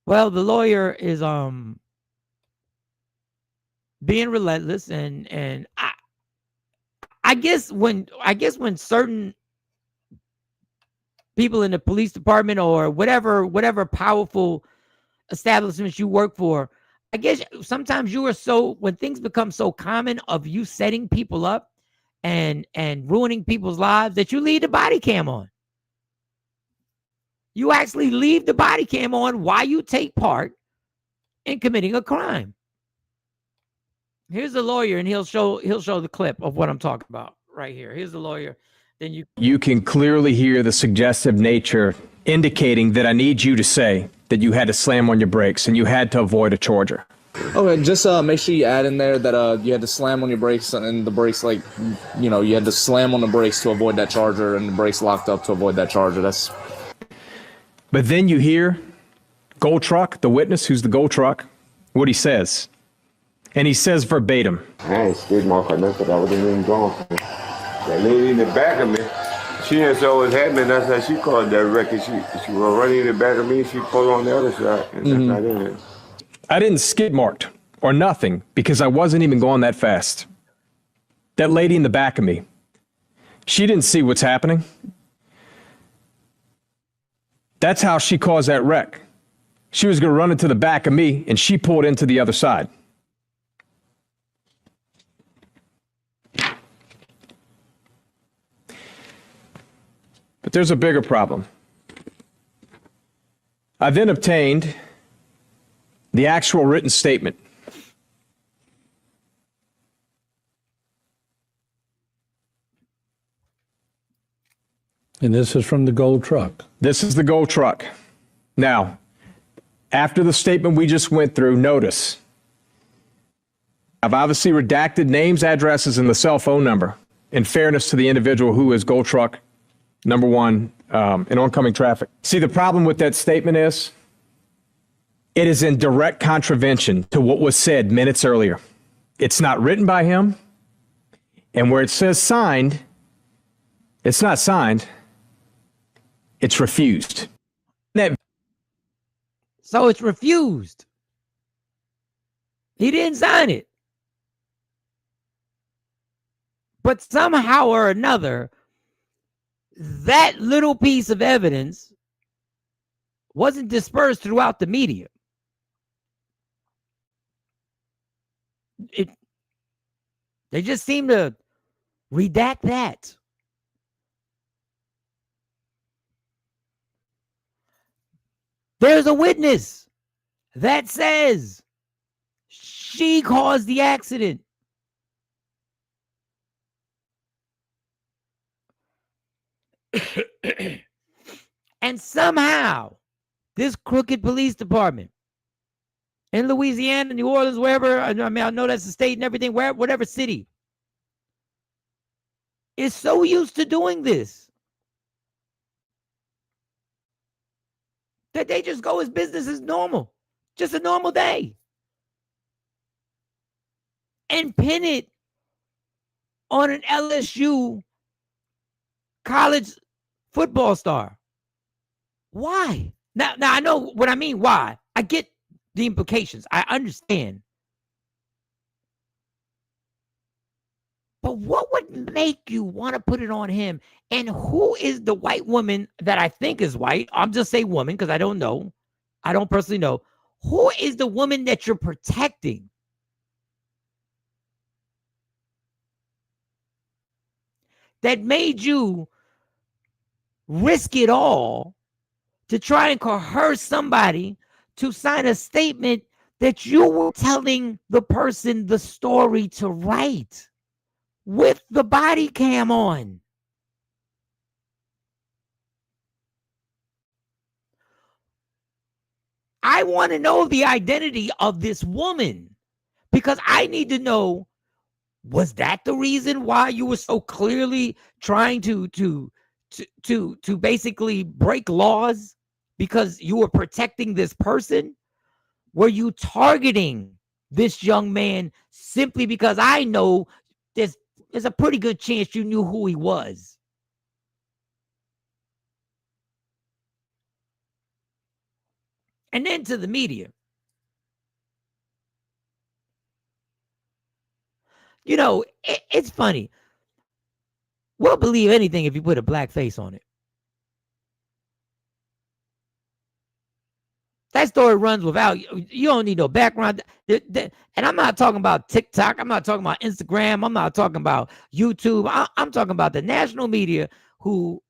Well, the lawyer is being relentless, and I guess when certain people in the police department or whatever powerful establishments you work for, I guess sometimes you are so, when things become so common of you setting people up and ruining people's lives, that you leave the body cam on. You actually leave the body cam on while you take part in committing a crime. Here's the lawyer, and he'll show the clip of what I'm talking about right here. Here's the lawyer. Then you can clearly hear the suggestive nature indicating that I need you to say that you had to slam on your brakes and you had to avoid a charger. Okay, just make sure you add in there that you had to slam on your brakes, and the brakes, like, you had to slam on the brakes to avoid that charger, and the brakes locked up to avoid that charger. That's. But then you hear Gold Truck, the witness, who's the Gold Truck, what he says. And he says verbatim. I ain't skid mark or nothing, I wasn't even gone. That lady in the back of me, she didn't saw what was happening. That's how she called that record. She was running in the back of me. She pulled on the other side, and that's not in it. I didn't skid marked or nothing because I wasn't even going that fast. That lady in the back of me, she didn't see what's happening. That's how she caused that wreck. She was going to run into the back of me, and she pulled into the other side. But there's a bigger problem. I then obtained the actual written statement. And this is from the Gold Truck. This is the Gold Truck. Now, after the statement we just went through, notice I've obviously redacted names, addresses, and the cell phone number in fairness to the individual who is Gold Truck number one in oncoming traffic. See, the problem with that statement is it is in direct contravention to what was said minutes earlier. It's not written by him, and where it says signed, it's not signed, it's refused. So it's refused. He didn't sign it. But somehow or another, that little piece of evidence wasn't dispersed throughout the media. They just seem to redact that. There's a witness that says she caused the accident. And somehow, this crooked police department in Louisiana, New Orleans, wherever, I mean, I know that's the state and everything, whatever city, is so used to doing this that they just go as business as normal, just a normal day, and pin it on an LSU college football star. Why? Now I know what I mean. Why? I get the implications. I understand. But what would make you want to put it on him? And who is the white woman that I think is white? I'm just saying woman because I don't know. I don't personally know. Who is the woman that you're protecting? That made you risk it all to try and coerce somebody to sign a statement that you were telling the person the story to write with the body cam on. I want to know the identity of this woman because I need to know, was that the reason why you were so clearly trying to basically break laws because you were protecting this person? Were you targeting this young man simply because I know there's a pretty good chance you knew who he was? And then to the media. You know, it's funny. We'll believe anything if you put a black face on it. That story runs without, you don't need no background. And I'm not talking about TikTok. I'm not talking about Instagram. I'm not talking about YouTube. I'm talking about the national media who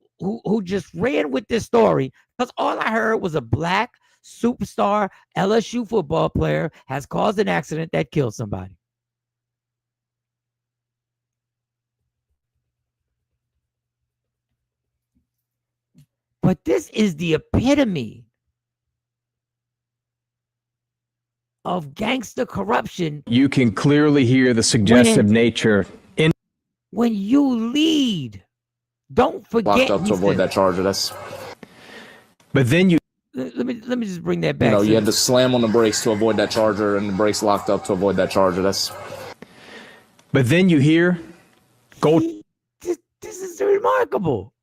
just ran with this story because all I heard was a black superstar LSU football player has caused an accident that killed somebody. But this is the epitome of gangster corruption. You can clearly hear the suggestive nature in when you lead. Don't forget. Locked up to avoid that charger. But then you. Let me just bring that back. You had to slam on the brakes to avoid that charger, and the brakes locked up to avoid that charger. But then you hear, go. This is remarkable.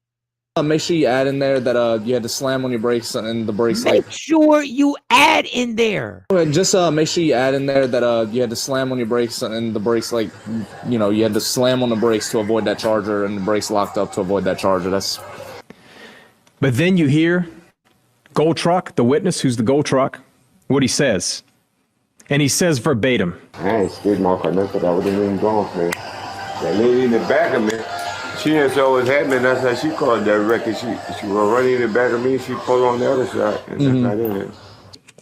Make sure you add in there that you had to slam on your brakes and the brakes. Make sure you add in there. Just make sure you add in there that you had to slam on your brakes and the brakes, you had to slam on the brakes to avoid that charger, and the brakes locked up to avoid that charger. But then you hear, Gold Truck, the witness, who's the Gold Truck, what he says, and he says verbatim. I ain't skid mark or nothing. I wasn't even gone, man. That lady in the back of me. She didn't know what was happening. That's how she called that record. She was running in the back of me. She pulled on the other side. And I didn't.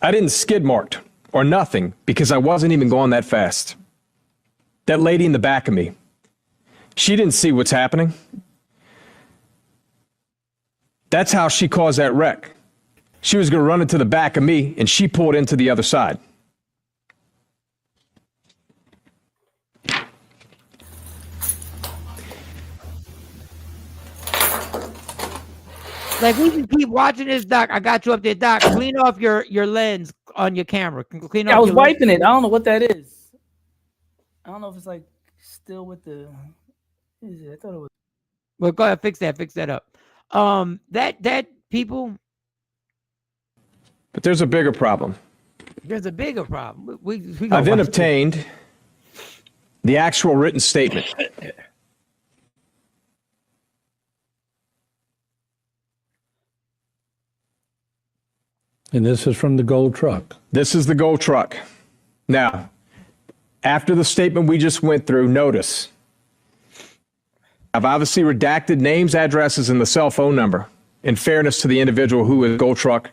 I didn't skid marked or nothing because I wasn't even going that fast. That lady in the back of me, she didn't see what's happening. That's how she caused that wreck. She was going to run into the back of me, and she pulled into the other side. Like, we can keep watching this, Doc. I got you up there, Doc. Clean off your lens on your camera. Clean off. I was wiping it. I don't know what that is. I don't know if it's like still with the. What is it? I thought it was. Well, go ahead, fix that up. That people. But there's a bigger problem. There's a bigger problem. We I then obtained the actual written statement. And this is from the Gold Truck. This is the Gold Truck. Now, after the statement we just went through, notice I've obviously redacted names, addresses, and the cell phone number in fairness to the individual who is Gold Truck,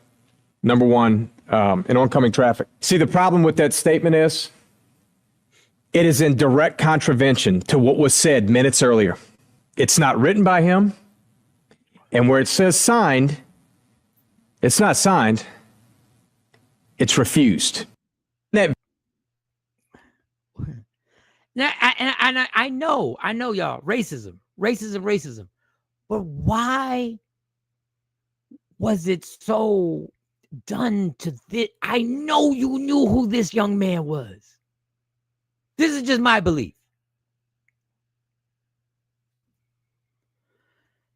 number one, in oncoming traffic. See, the problem with that statement is it is in direct contravention to what was said minutes earlier. It's not written by him. And where it says signed, it's not signed, it's refused. That Now, I know, y'all, racism. But why was it so done to this? I know you knew who this young man was. This is just my belief.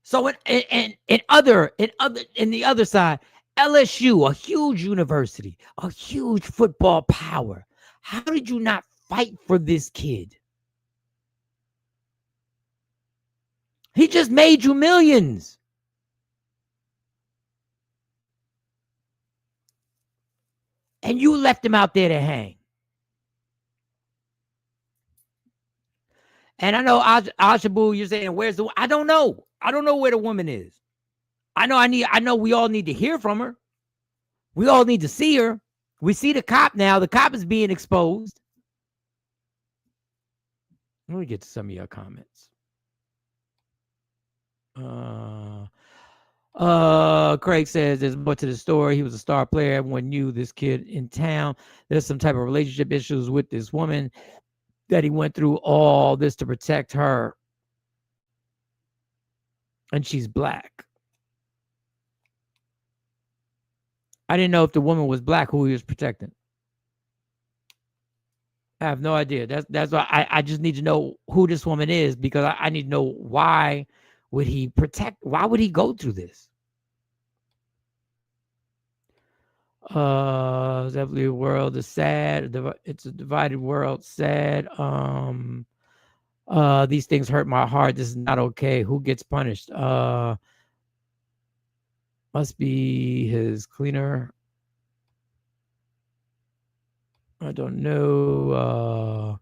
So in the other side, LSU, a huge university, a huge football power. How did you not fight for this kid? He just made you millions. And you left him out there to hang. And I know Ashabu, you're saying, where's the? I don't know. I don't know where the woman is. I know we all need to hear from her. We all need to see her. We see the cop now. The cop is being exposed. Let me get to some of your comments. Craig says there's more to the story. He was a star player. Everyone knew this kid in town. There's some type of relationship issues with this woman that he went through all this to protect her. And she's black. I didn't know if the woman was black who he was protecting. I have no idea. That's why I just need to know who this woman is, because I need to know why would he go through this? Definitely a world is sad. It's a divided world. Sad. These things hurt my heart. This is not okay. Who gets punished? Must be his cleaner. I don't know.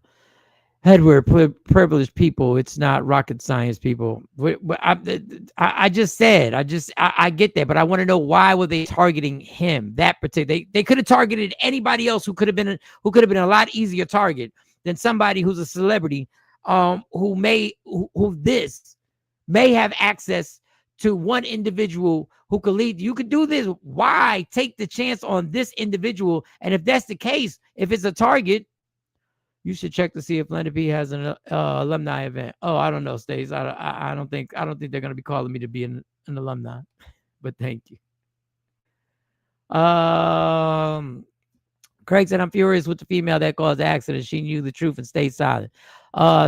Edward, privileged people. It's not rocket science, people. I just said, I get that, but I want to know, why were they targeting him? That particular, they could have targeted anybody else who could have been a lot easier target than somebody who's a celebrity, who may have access to one individual who could lead. You could do this. Why take the chance on this individual? And if that's the case, if it's a target, you should check to see if Leonard B has an alumni event. Oh, I don't know, Stace. I don't think they're going to be calling me to be an alumni, but thank you. Craig said, I'm furious with the female that caused the accident. She knew the truth and stayed silent.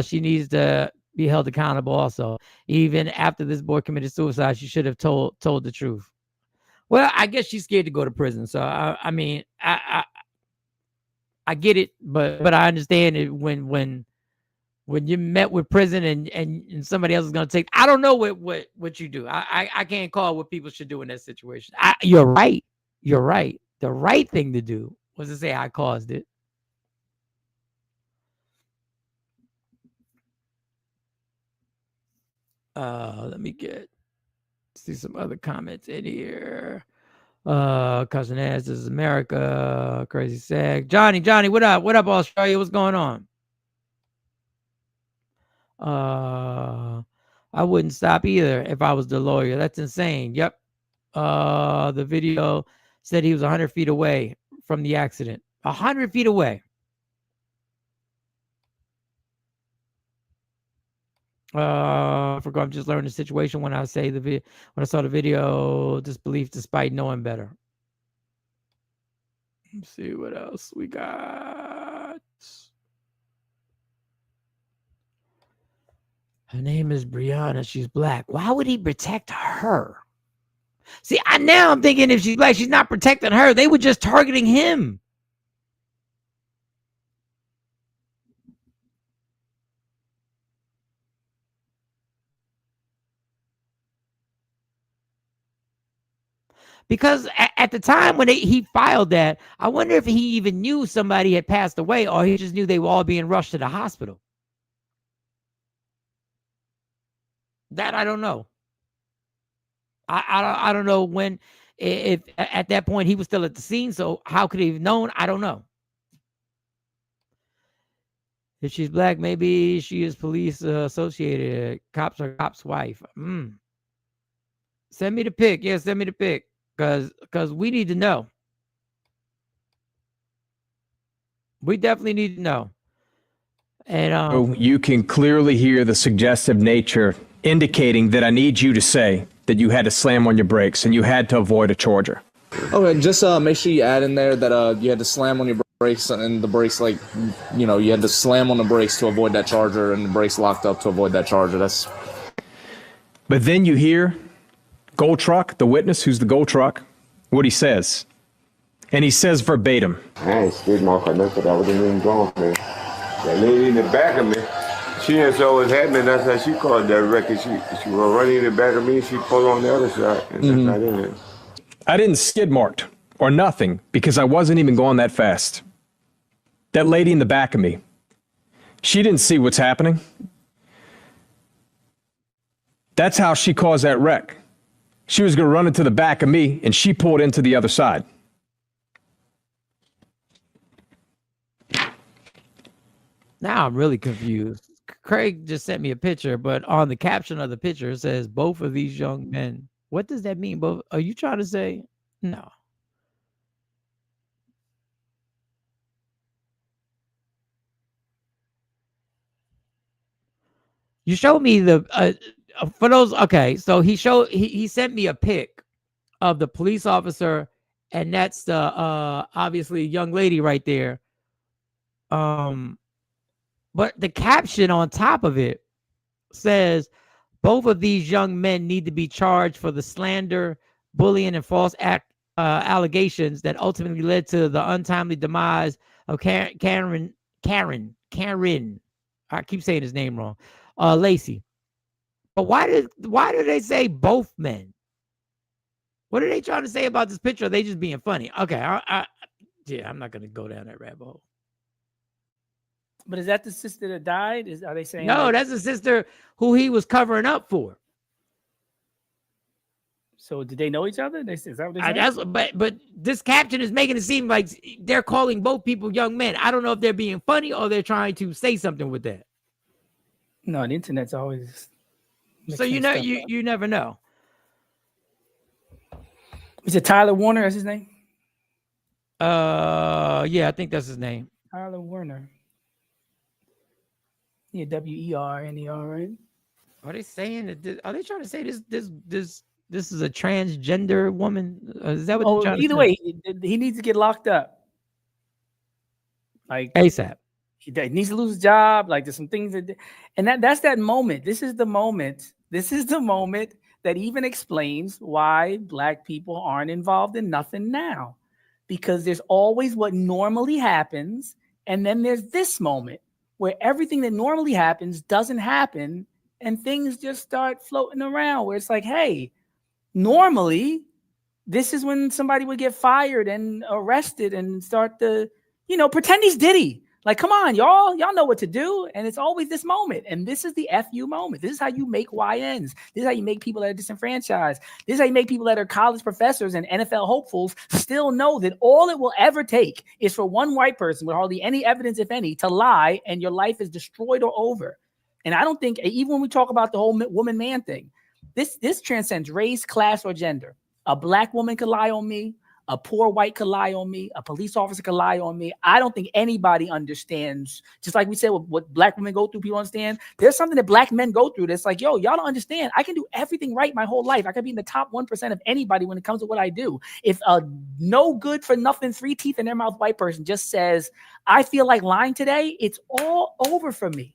She needs to be held accountable also. Even after this boy committed suicide, she should have told the truth. Well, I guess she's scared to go to prison. So I mean, I get it, but I understand it when you're met with prison and somebody else is going to take. I don't know what you do. I can't call what people should do in that situation. You're right. The right thing to do was to say I caused it. Let me see some other comments in here. Cousin Ass, this is America. Crazy Sag. Johnny, what up? What up, Australia? What's going on? I wouldn't stop either if I was the lawyer. That's insane. Yep. The video said he was 100 feet away from the accident. 100 feet away. I forgot. I'm just learning the situation when I saw the video. Disbelief despite knowing better. Let's see what else we got. Her name is Brianna. She's black. Why would he protect her? See, now I'm thinking, if she's black, she's not protecting her. They were just targeting him. Because at the time when he filed that, I wonder if he even knew somebody had passed away, or he just knew they were all being rushed to the hospital. That I don't know. I don't know if at that point he was still at the scene. So how could he have known? I don't know. If she's black, maybe she is police associated. Cops are cops' wife. Send me the pic. Yeah, send me the pic. Because we need to know. We definitely need to know. And you can clearly hear the suggestive nature indicating that I need you to say that you had to slam on your brakes and you had to avoid a charger. Okay, just make sure you add in there that you had to slam on your brakes and the brakes, like, you know, you had to slam on the brakes to avoid that charger and the brakes locked up to avoid that charger. That's. But then you hear Gold Truck, the witness who's the Gold Truck, what he says. And he says verbatim. I ain't skid mark or nothing. I wasn't even going, man. That lady in the back of me, she didn't saw what was happening. That's how she called that record. She was running in the back of me. She pulled on the other side, and that's not in it. I didn't skid marked or nothing because I wasn't even going that fast. That lady in the back of me, she didn't see what's happening. That's how she caused that wreck. She was going to run into the back of me, and she pulled into the other side. now I'm really confused. Craig just sent me a picture, but on the caption of the picture it says both of these young men. What does that mean? Both? Are you trying to say no? You showed me the for those. Okay, so he sent me a pic of the police officer, and that's the obviously young lady right there. But the caption on top of it says both of these young men need to be charged for the slander, bullying, and false allegations that ultimately led to the untimely demise of Karen. I keep saying his name wrong. Lacey. But why did they say both men? What are they trying to say about this picture? Are they just being funny? Okay, yeah, I'm not gonna go down that rabbit hole. But is that the sister that died? Are they saying no? That's the sister who he was covering up for. So did they know each other? Is that what they said? But this caption is making it seem like they're calling both people young men. I don't know if they're being funny or they're trying to say something with that. No, the internet's always. So you never know. Is it Tyler Warner? That's his name. Yeah, I think that's his name. Tyler Warner. Yeah, WERNER, right? Are they saying that? Are they trying to say this is a transgender woman? Is that what they're trying to say? Either way, he needs to get locked up. Like ASAP. He needs to lose his job. Like there's some things that's that moment. This is the moment that even explains why Black people aren't involved in nothing now. Because there's always what normally happens, and then there's this moment where everything that normally happens doesn't happen, and things just start floating around where it's like, hey, normally this is when somebody would get fired and arrested and start to, pretend he's Diddy. Like, come on, y'all know what to do. And it's always this moment. And this is the FU moment. This is how you make YNs. This is how you make people that are disenfranchised. This is how you make people that are college professors and NFL hopefuls still know that all it will ever take is for one white person with hardly any evidence, if any, to lie, and your life is destroyed or over. And I don't think, even when we talk about the whole woman-man thing, this transcends race, class, or gender. A Black woman could lie on me. A poor white could lie on me. A police officer could lie on me. I don't think anybody understands. Just like we said, what Black women go through, people understand. There's something that Black men go through that's like, yo, y'all don't understand. I can do everything right my whole life. I can be in the top 1% of anybody when it comes to what I do. If a no good for nothing, 3 teeth in their mouth white person just says, I feel like lying today, it's all over for me.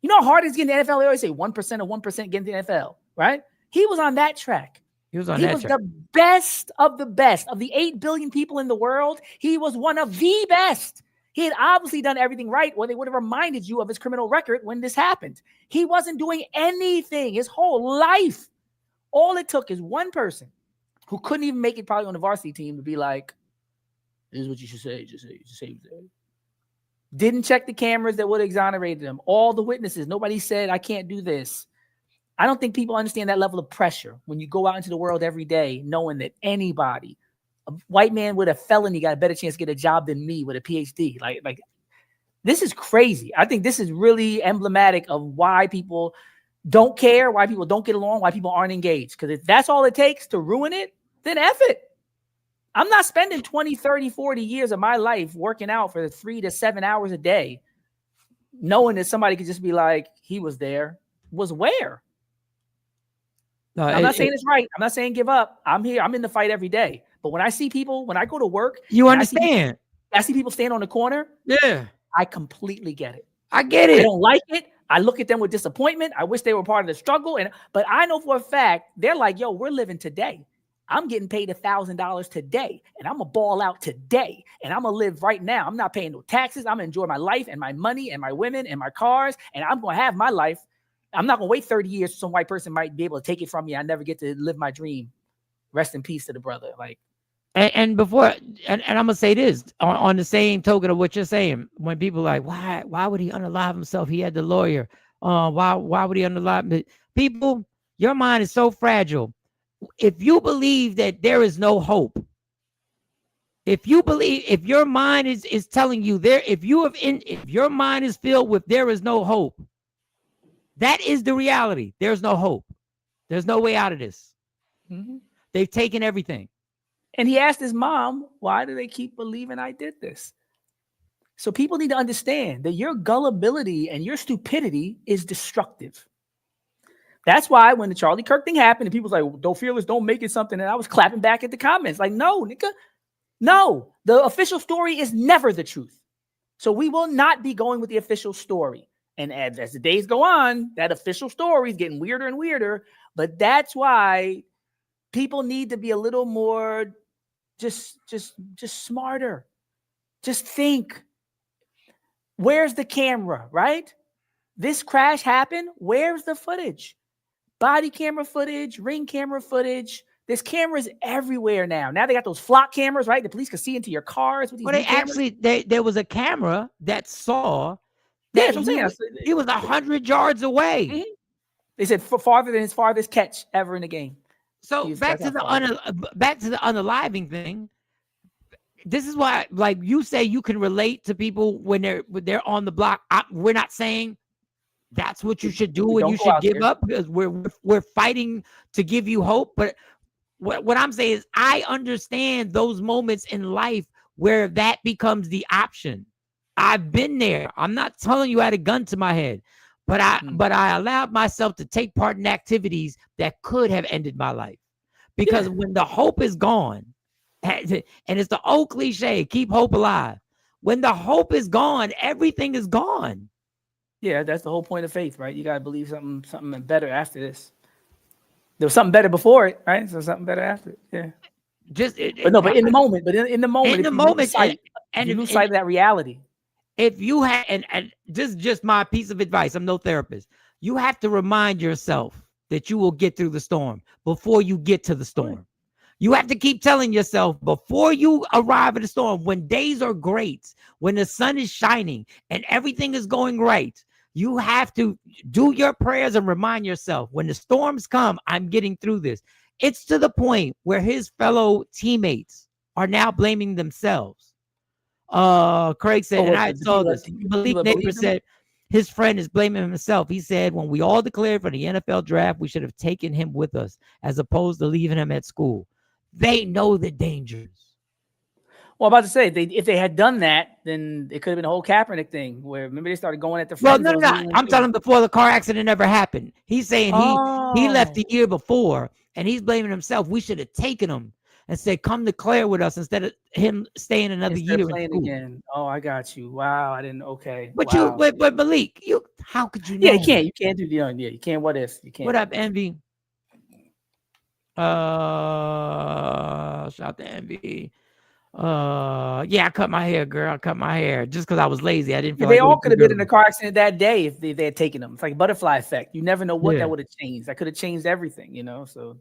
You know how hard it is getting to the NFL? They always say 1% of 1% getting to the NFL, right? He was on that track. He was the best of the best. Of the 8 billion people in the world, he was one of the best. He had obviously done everything right, or they would have reminded you of his criminal record when this happened. He wasn't doing anything his whole life. All it took is one person who couldn't even make it probably on the varsity team to be like, this is what you should say. Just say. Didn't check the cameras that would have exonerated him. All the witnesses, nobody said, I can't do this. I don't think people understand that level of pressure when you go out into the world every day knowing that anybody, a white man with a felony got a better chance to get a job than me with a PhD. Like this is crazy. I think this is really emblematic of why people don't care, why people don't get along, why people aren't engaged. Because if that's all it takes to ruin it, then F it. I'm not spending 20, 30, 40 years of my life working out for 3 to 7 hours a day, knowing that somebody could just be like, he was there. Was where? No, I'm not saying it's right. I'm not saying give up. I'm here. I'm in the fight every day. But when I see people, when I go to work, you understand. I see people stand on the corner. Yeah. I completely get it. I get it. I don't like it. I look at them with disappointment. I wish they were part of the struggle. But I know for a fact, they're like, yo, we're living today. I'm getting paid $1,000 today, and I'm going to ball out today, and I'm going to live right now. I'm not paying no taxes. I'm going to enjoy my life and my money and my women and my cars, and I'm going to have my life. I'm not going to wait 30 years so some white person might be able to take it from me. I never get to live my dream. Rest in peace to the brother. Like, and before, and I'm gonna say this on the same token of what you're saying. When people are like, why would he unalive himself? He had the lawyer. Why would he unalive? People, your mind is so fragile. If you believe that there is no hope, if your mind is telling you there, if your mind is filled with there is no hope, that is the reality. There's no hope. There's no way out of this. Mm-hmm. They've taken everything. And he asked his mom, why do they keep believing I did this? So people need to understand that your gullibility and your stupidity is destructive. That's why when the Charlie Kirk thing happened and people was like, don't fearless, don't make it something. And I was clapping back at the comments like, no, nigga, no, the official story is never the truth. So we will not be going with the official story. And as the days go on, that official story is getting weirder and weirder. But that's why people need to be a little more just smarter. Just think. Where's the camera, right? This crash happened. Where's the footage? Body camera footage, ring camera footage. There's cameras everywhere now. Now they got those flock cameras, right? The police can see into your cars. With these There was a camera that saw that he was 100 yards away. Mm-hmm. They said farther than his farthest catch ever in the game. So back to the unaliving thing. This is why, like you say, you can relate to people when they're on the block. We're not saying that's what you should do and you should give up, because we're fighting to give you hope. But what I'm saying is, I understand those moments in life where that becomes the option. I've been there. I'm not telling you I had a gun to my head, but I allowed myself to take part in activities that could have ended my life. Because when the hope is gone, and it's the old cliche, keep hope alive. When the hope is gone, everything is gone. Yeah, that's the whole point of faith, right? You got to believe something better after this. There was something better before it, right? So something better after it. Yeah. But in the moment, you lose sight of that reality. If you had, and this is just my piece of advice, I'm no therapist. You have to remind yourself that you will get through the storm before you get to the storm. You have to keep telling yourself before you arrive at the storm, when days are great, when the sun is shining and everything is going right, you have to do your prayers and remind yourself, when the storms come, I'm getting through this. It's to the point where his fellow teammates are now blaming themselves. Craig said, and I saw this. Malik Neighbor said his friend is blaming himself. He said, when we all declared for the NFL draft, we should have taken him with us as opposed to leaving him at school. They know the dangers. Well, I'm about to say, if they had done that, then it could have been a whole Kaepernick thing where, remember, they started going at the friends. Well, no. I'm telling him before the car accident ever happened. He's saying he left the year before, and he's blaming himself. We should have taken him and said, come declare with us instead of him staying another year in school. Again. Oh, I got you. Wow, I didn't. Okay. But wow. but Malik, how could you know? Yeah, you can't. You can't do the you can't. What if you can't? What up, Envy? Shout to Envy. Yeah, I cut my hair, girl. I cut my hair just because I was lazy. I didn't feel they all could have been in a car accident that day if they had taken them. It's like butterfly effect. You never know what that would have changed. That could have changed everything, so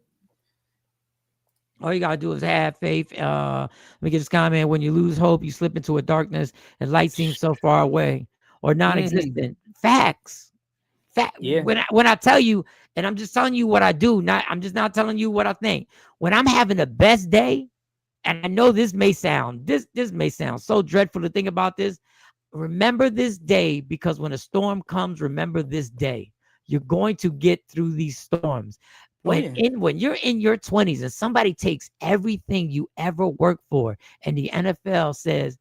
all you gotta do is have faith. Let me get this comment. When you lose hope, you slip into a darkness and light seems so far away or non-existent. Facts. Yeah. When I tell you, and I'm just telling you what I do, I'm just not telling you what I think. When I'm having the best day, and I know this may sound so dreadful to think about this. Remember this day, because when a storm comes, remember this day. You're going to get through these storms. When you're in your 20s and somebody takes everything you ever worked for, and the NFL says,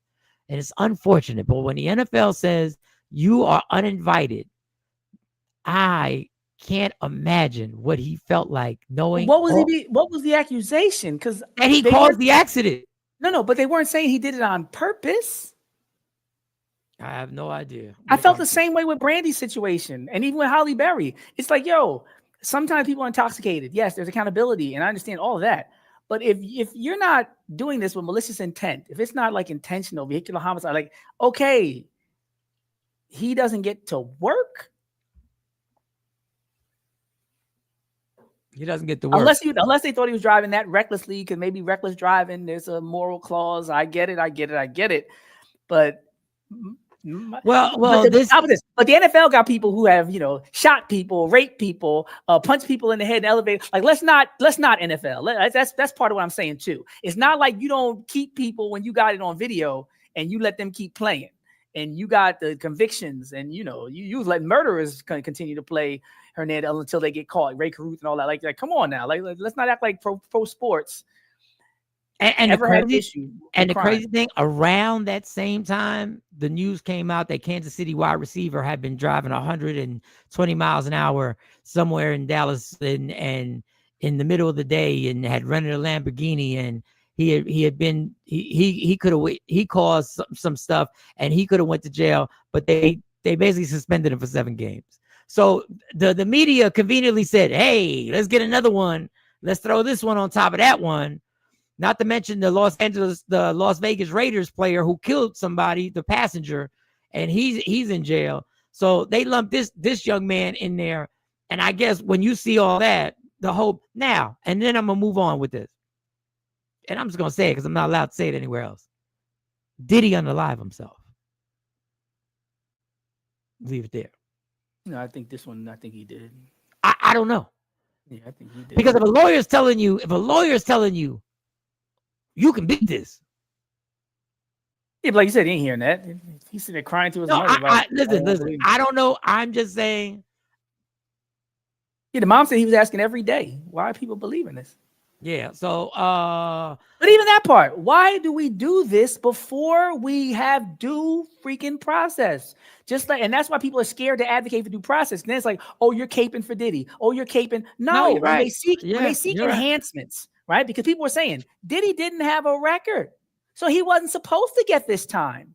and it's unfortunate, but when the NFL says you are uninvited, I can't imagine what he felt like knowing What was the accusation? Because that he caused the accident. No, but they weren't saying he did it on purpose. I have no idea. I felt the same way with Brandy's situation, and even with Holly Berry. It's like, yo, sometimes people are intoxicated. Yes, there's accountability, and I understand all of that. But if you're not doing this with malicious intent, if it's not like intentional vehicular homicide, like, okay, he doesn't get to work. He doesn't get to work. Unless they thought he was driving that recklessly, because maybe reckless driving, there's a moral clause. I get it. But but the NFL got people who have, shot people, raped people, punched people in the head in the elevator. Like, let's not NFL. That's part of what I'm saying too. It's not like you don't keep people when you got it on video and you let them keep playing, and you got the convictions, and you let murderers continue to play Hernandez until they get caught, Ray Caruth and all that. Like come on now, like let's not act like pro sports. And the crazy thing, around that same time, the news came out that Kansas City wide receiver had been driving 120 miles an hour somewhere in Dallas and in the middle of the day, and had rented a Lamborghini, and he caused some stuff, and he could have went to jail, but they basically suspended him for 7 games. So the media conveniently said, hey, let's get another one. Let's throw this one on top of that one. Not to mention the Las Vegas Raiders player who killed somebody, the passenger, and he's in jail. So they lumped this young man in there. And I guess when you see all that, the hope now, and then I'm gonna move on with this. And I'm just gonna say it because I'm not allowed to say it anywhere else. Did he unalive himself? Leave it there. No, I think he did. I don't know. Yeah, I think he did. Because if a lawyer is telling you, you can beat this. Yeah, but like you said, he ain't hearing that. He's sitting there crying to his mother. Listen. I don't know. I'm just saying. Yeah, the mom said he was asking every day, why are people believing this? Yeah. So, but even that part, why do we do this before we have due freaking process? And that's why people are scared to advocate for due process. And then it's like, oh, you're caping for Diddy. Oh, you're caping. No, right. when they seek enhancements, right? Because people were saying Diddy didn't have a record, so he wasn't supposed to get this time.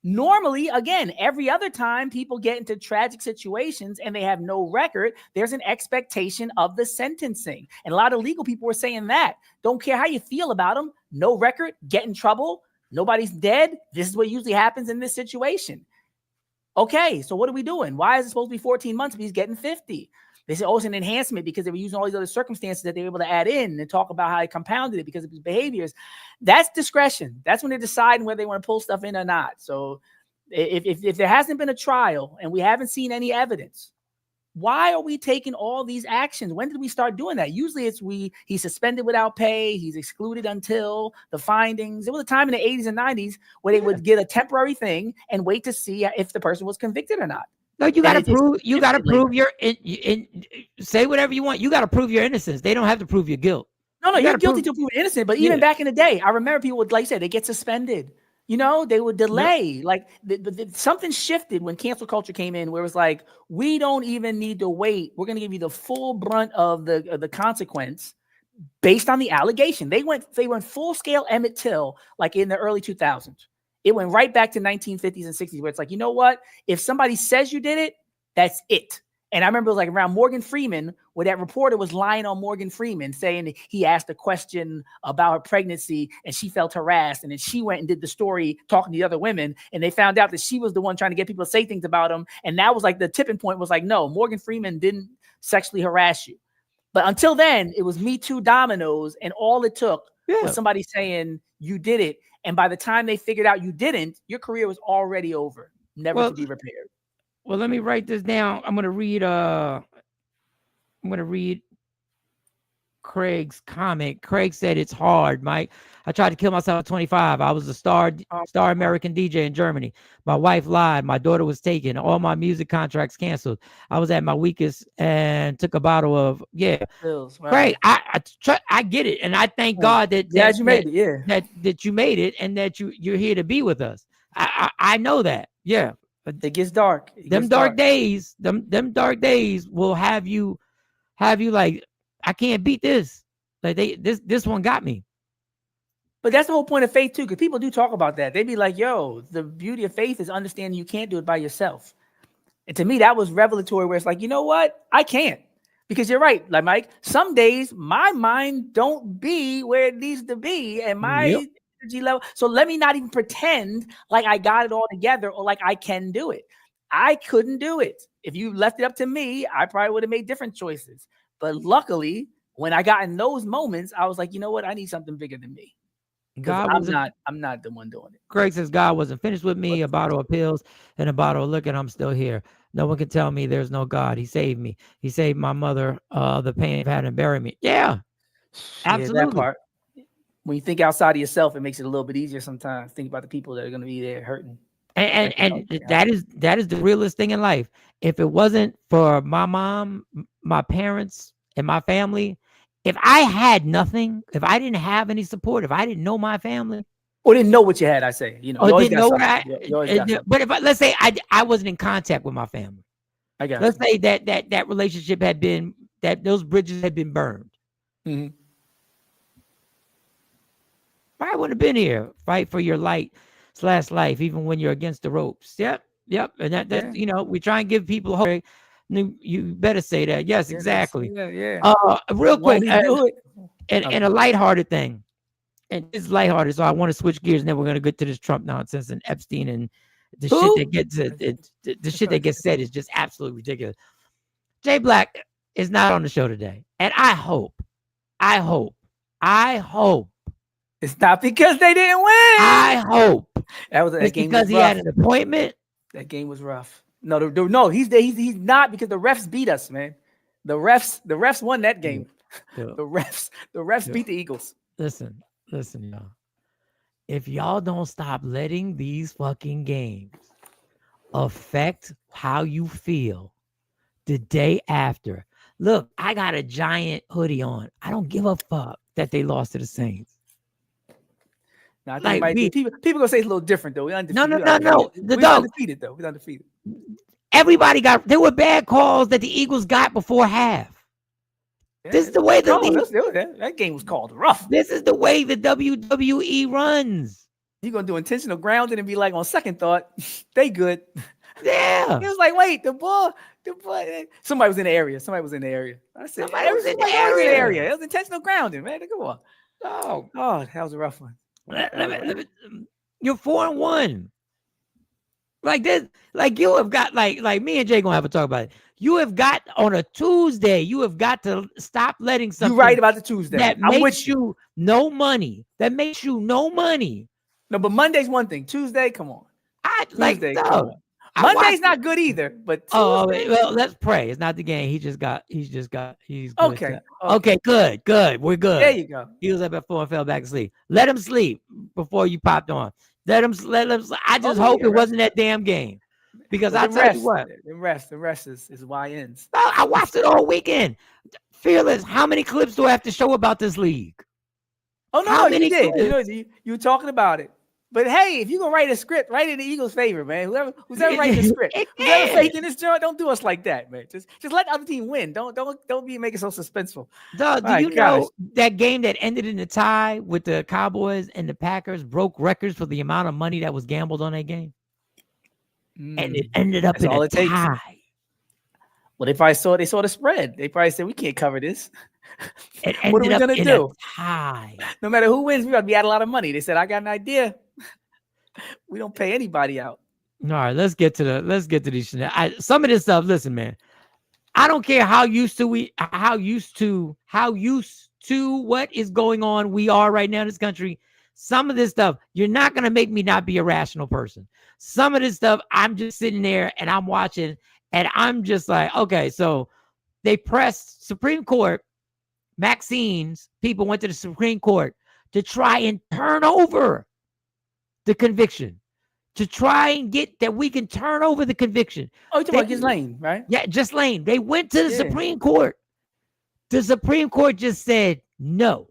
Normally, again, every other time people get into tragic situations and they have no record, there's an expectation of the sentencing. And a lot of legal people were saying that. Don't care how you feel about them. No record, get in trouble. Nobody's dead. This is what usually happens in this situation. Okay, so what are we doing? Why is it supposed to be 14 months, but he's getting 50? They said, oh, it's an enhancement because they were using all these other circumstances that they were able to add in and talk about how he compounded it because of his behaviors. That's discretion. That's when they're deciding whether they want to pull stuff in or not. So if there hasn't been a trial and we haven't seen any evidence, why are we taking all these actions? When did we start doing that? Usually he's suspended without pay. He's excluded until the findings. There was a time in the 80s and 90s where they would get a temporary thing and wait to see if the person was convicted or not. No, you got to prove. You got to prove your. Say whatever you want. You got to prove your innocence. They don't have to prove your guilt. No, you're guilty to prove innocent. But even back in the day, I remember people would, like you said, they get suspended. They would delay. Like something shifted when cancel culture came in, where it was like, we don't even need to wait. We're going to give you the full brunt of the consequence based on the allegation. They went full scale Emmett Till like in the early 2000s. It went right back to 1950s and 60s, where it's like, you know what? If somebody says you did it, that's it. And I remember it was like around Morgan Freeman, where that reporter was lying on Morgan Freeman, saying he asked a question about her pregnancy and she felt harassed. And then she went and did the story talking to the other women. And they found out that she was the one trying to get people to say things about him. And that was like the tipping point was like, no, Morgan Freeman didn't sexually harass you. But until then, it was Me Too dominoes. And all it took was somebody saying you did it. And by the time they figured out you didn't, your career was already over, never to be repaired. Well, let me write this down. I'm going to read Craig's comment. Craig said it's hard, Mike. I tried to kill myself at 25. I was a star American DJ in Germany. My wife lied. My daughter was taken. All my music contracts canceled. I was at my weakest and took a bottle of Pills, wow. Craig. I get it, and I thank God that you made it. That you made it, and that you're here to be with us. I know that. Yeah, it gets dark. Them dark days will have you like, I can't beat this. Like this one got me. But that's the whole point of faith too, because people do talk about that. They be like, yo, the beauty of faith is understanding you can't do it by yourself. And to me, that was revelatory, where it's like, you know what? I can't. Because you're right, like Mike, some days my mind don't be where it needs to be, and my energy level. So let me not even pretend like I got it all together or like I can do it. I couldn't do it. If you left it up to me, I probably would have made different choices. But luckily, when I got in those moments, I was like, you know what? I need something bigger than me. Because I'm not the one doing it. Craig says God wasn't finished with me. A bottle of pills and a bottle of liquor, and I'm still here. No one can tell me there's no God. He saved me. He saved my mother. The pain of having to bury me. Yeah, absolutely. That part. When you think outside of yourself, it makes it a little bit easier sometimes. Think about the people that are going to be there hurting. And that is the realest thing in life. If it wasn't for my mom, my parents, and my family, if I had nothing, if I didn't have any support, if I didn't know my family, or didn't know what you had, I say, you know, or didn't know but if let's say I wasn't in contact with my family, let's say that relationship had been, that those bridges had been burned. Mm-hmm. I wouldn't have been here. Fight for your life, even when you're against the ropes. Yep. And that's you know, we try and give people hope. You better say that. Yes, exactly. Real quick, and a lighthearted thing. And it's lighthearted, so I want to switch gears, and then we're gonna get to this Trump nonsense and Epstein and the shit that gets the shit that gets said is just absolutely ridiculous. Jay Black is not on the show today, and I hope it's not because they didn't win. I hope that game because he had an appointment. That game was rough. No, he's not, because the refs beat us, man. The refs won that game. The refs beat the Eagles. Listen, y'all. If y'all don't stop letting these fucking games affect how you feel the day after. Look, I got a giant hoodie on. I don't give a fuck that they lost to the Saints. Now, I think people gonna say it's a little different though. We undefeated. No. We're undefeated though. We're undefeated. Everybody there were bad calls that the Eagles got before half. This is the way that game was called rough. This is the way the WWE runs. You're gonna do intentional grounding and be like, on second thought, they good. Yeah. It was like, wait, the ball. Somebody was in the area. I said, somebody was in the area. It was intentional grounding, man. Come on. Oh, that was a rough one. You're 4-1. Like this, like you have got like me and Jay gonna have a talk about it. You have got on a Tuesday, you have got to stop letting something. You're right about the Tuesday. That makes you no money. No, but Monday's one thing. Tuesday, come on. Tuesday, come on. Monday's not good either, but Tuesday, well, let's pray. It's not the game. He's good. Okay, good. We're good. There you go. He was up at 4 and fell back to sleep. Let him sleep before you popped on. Let him. I just hope it wasn't that damn game, because I tell you what, the rest is YNs. I watched it all weekend. Fearless. How many clips do I have to show about this league? Oh no, you did. You know, you were talking about it. But hey, if you're gonna write a script, write it in the Eagles' favor, man. Who's ever writing the script, who's ever faking this joint, don't do us like that, man. Just let the other team win. Don't be making so suspenseful. Dog, do you know that game that ended in a tie with the Cowboys and the Packers broke records for the amount of money that was gambled on that game? And it ended up in a tie. Well, they probably saw the spread. They probably said, we can't cover this. What are we gonna do? Tie. No matter who wins, we got to be out a lot of money. They said, I got an idea. We don't pay anybody out. All right, let's get to these. Some of this stuff. Listen, man, I don't care how used to what is going on we are right now in this country. Some of this stuff, you're not gonna make me not be a rational person. Some of this stuff, I'm just sitting there and I'm watching, and I'm just like, okay, so they pressed Supreme Court Maxine's people went to the Supreme Court to try and turn over the conviction, to try and get that we can turn over the conviction. Oh, you're talking about Ghislaine, right? Yeah, Ghislaine. They went to the Supreme Court. The Supreme Court just said no.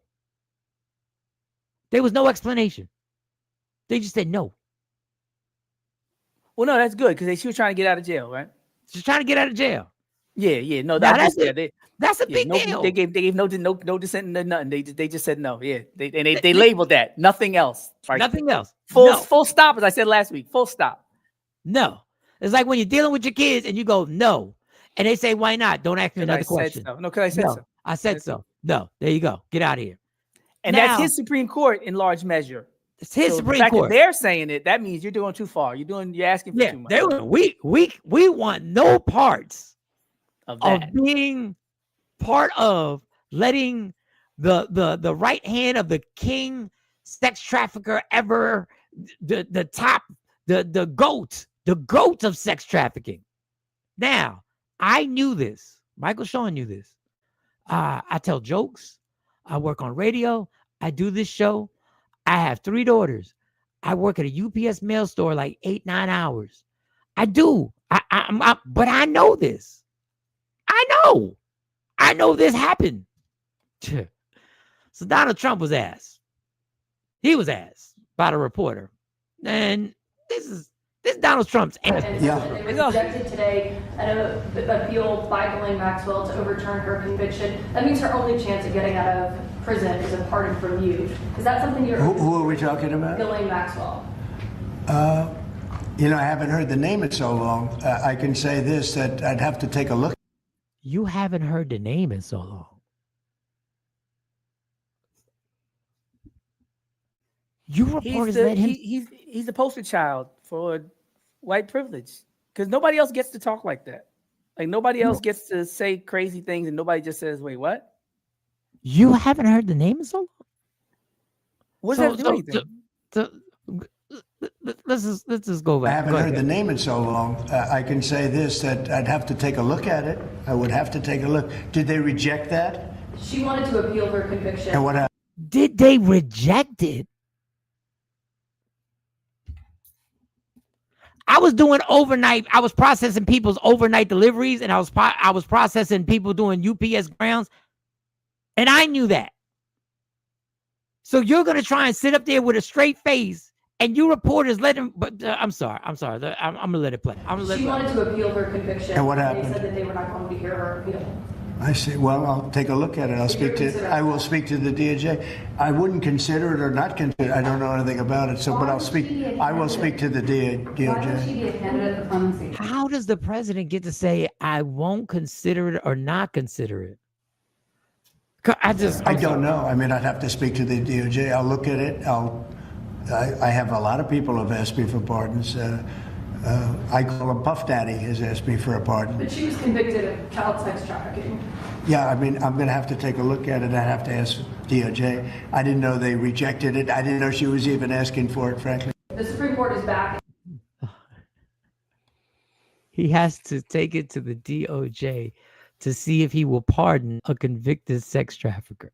There was no explanation. They just said no. Well, no, that's good because she was trying to get out of jail, right? She's trying to get out of jail. Yeah. No, that's a big deal. They gave no dissent, no nothing. They just said no. Yeah, they labeled that nothing else. Right? Nothing else. Full stop, as I said last week. Full stop. No, it's like when you're dealing with your kids and you go no, and they say why not? Don't ask me another question. So. No, because I said so. I said so. No, there you go. Get out of here. And now, that's his Supreme Court in large measure. It's his Supreme Court. That they're saying it. That means you're doing too far. You're asking for too much. We want no parts of being part of letting the right hand of the king sex trafficker ever, the top, the goat of sex trafficking. Now, I knew this. Michael Sean knew this. I tell jokes. I work on radio. I do this show. I have 3 daughters. I work at a UPS mail store like 8-9 hours. I do. But I know this. I know this happened. So Donald Trump was asked. He was asked by the reporter. And this is Donald Trump's answer. Yeah. They rejected today an appeal by Ghislaine Maxwell to overturn her conviction. That means her only chance of getting out of prison is a pardon from you. Is that something you're... Who are we talking about? Ghislaine Maxwell. I haven't heard the name in so long. I can say this, that I'd have to take a look. You haven't heard the name in so long. You reporters let him... He's the poster child for white privilege because nobody else gets to talk like that. Like nobody else gets to say crazy things and nobody just says, wait, what? You haven't heard the name in so long? What's that doing? Let's just go back. I haven't heard the name in so long. I can say this, that I'd have to take a look at it. I would have to take a look. Did they reject that? She wanted to appeal her conviction. And what happened? Did they reject it? I was doing overnight. I was processing people's overnight deliveries, and I was processing people doing UPS grounds, and I knew that. So you're gonna try and sit up there with a straight face, and you reporters let him. But I'm sorry. I'm gonna let it play. She wanted to appeal her conviction. And what happened? They said that they were not going to hear her appeal. I see. Well, I'll take a look at it. I will speak to the DOJ. I wouldn't consider it or not consider it. I don't know anything about it. So, but I will speak to the DOJ. Why would she be a candidate for clemency? How does the president get to say I won't consider it or not consider it? I don't know. I mean, I'd have to speak to the DOJ. I'll look at it. I have a lot of people who have asked me for pardons. I call him Puff Daddy has asked me for a pardon. But she was convicted of child sex trafficking. Yeah, I mean, I'm going to have to take a look at it. I have to ask DOJ. I didn't know they rejected it. I didn't know she was even asking for it, frankly. The Supreme Court is back. He has to take it to the DOJ to see if he will pardon a convicted sex trafficker.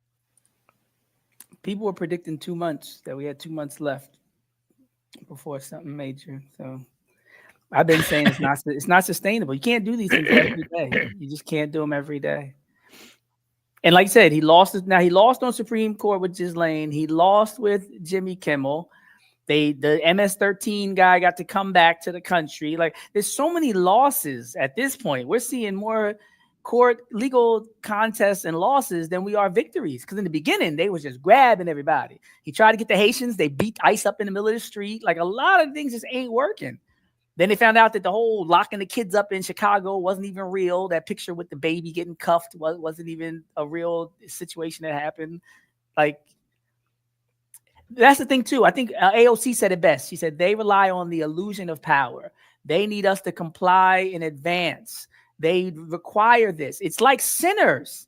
People were predicting 2 months, that we had 2 months left before something major. So I've been saying it's not sustainable. You can't do these things every day. You just can't do them every day. And like I said, he lost on Supreme Court with Ghislaine. He lost with Jimmy Kimmel. The MS-13 guy got to come back to the country. Like there's so many losses at this point. We're seeing more court legal contests and losses than we are victories. Because in the beginning, they was just grabbing everybody. He tried to get the Haitians. They beat ICE up in the middle of the street. Like a lot of things just ain't working. Then they found out that the whole locking the kids up in Chicago wasn't even real. That picture with the baby getting cuffed wasn't even a real situation that happened. Like, that's the thing, too. I think AOC said it best. She said they rely on the illusion of power. They need us to comply in advance. They require this. It's like sinners.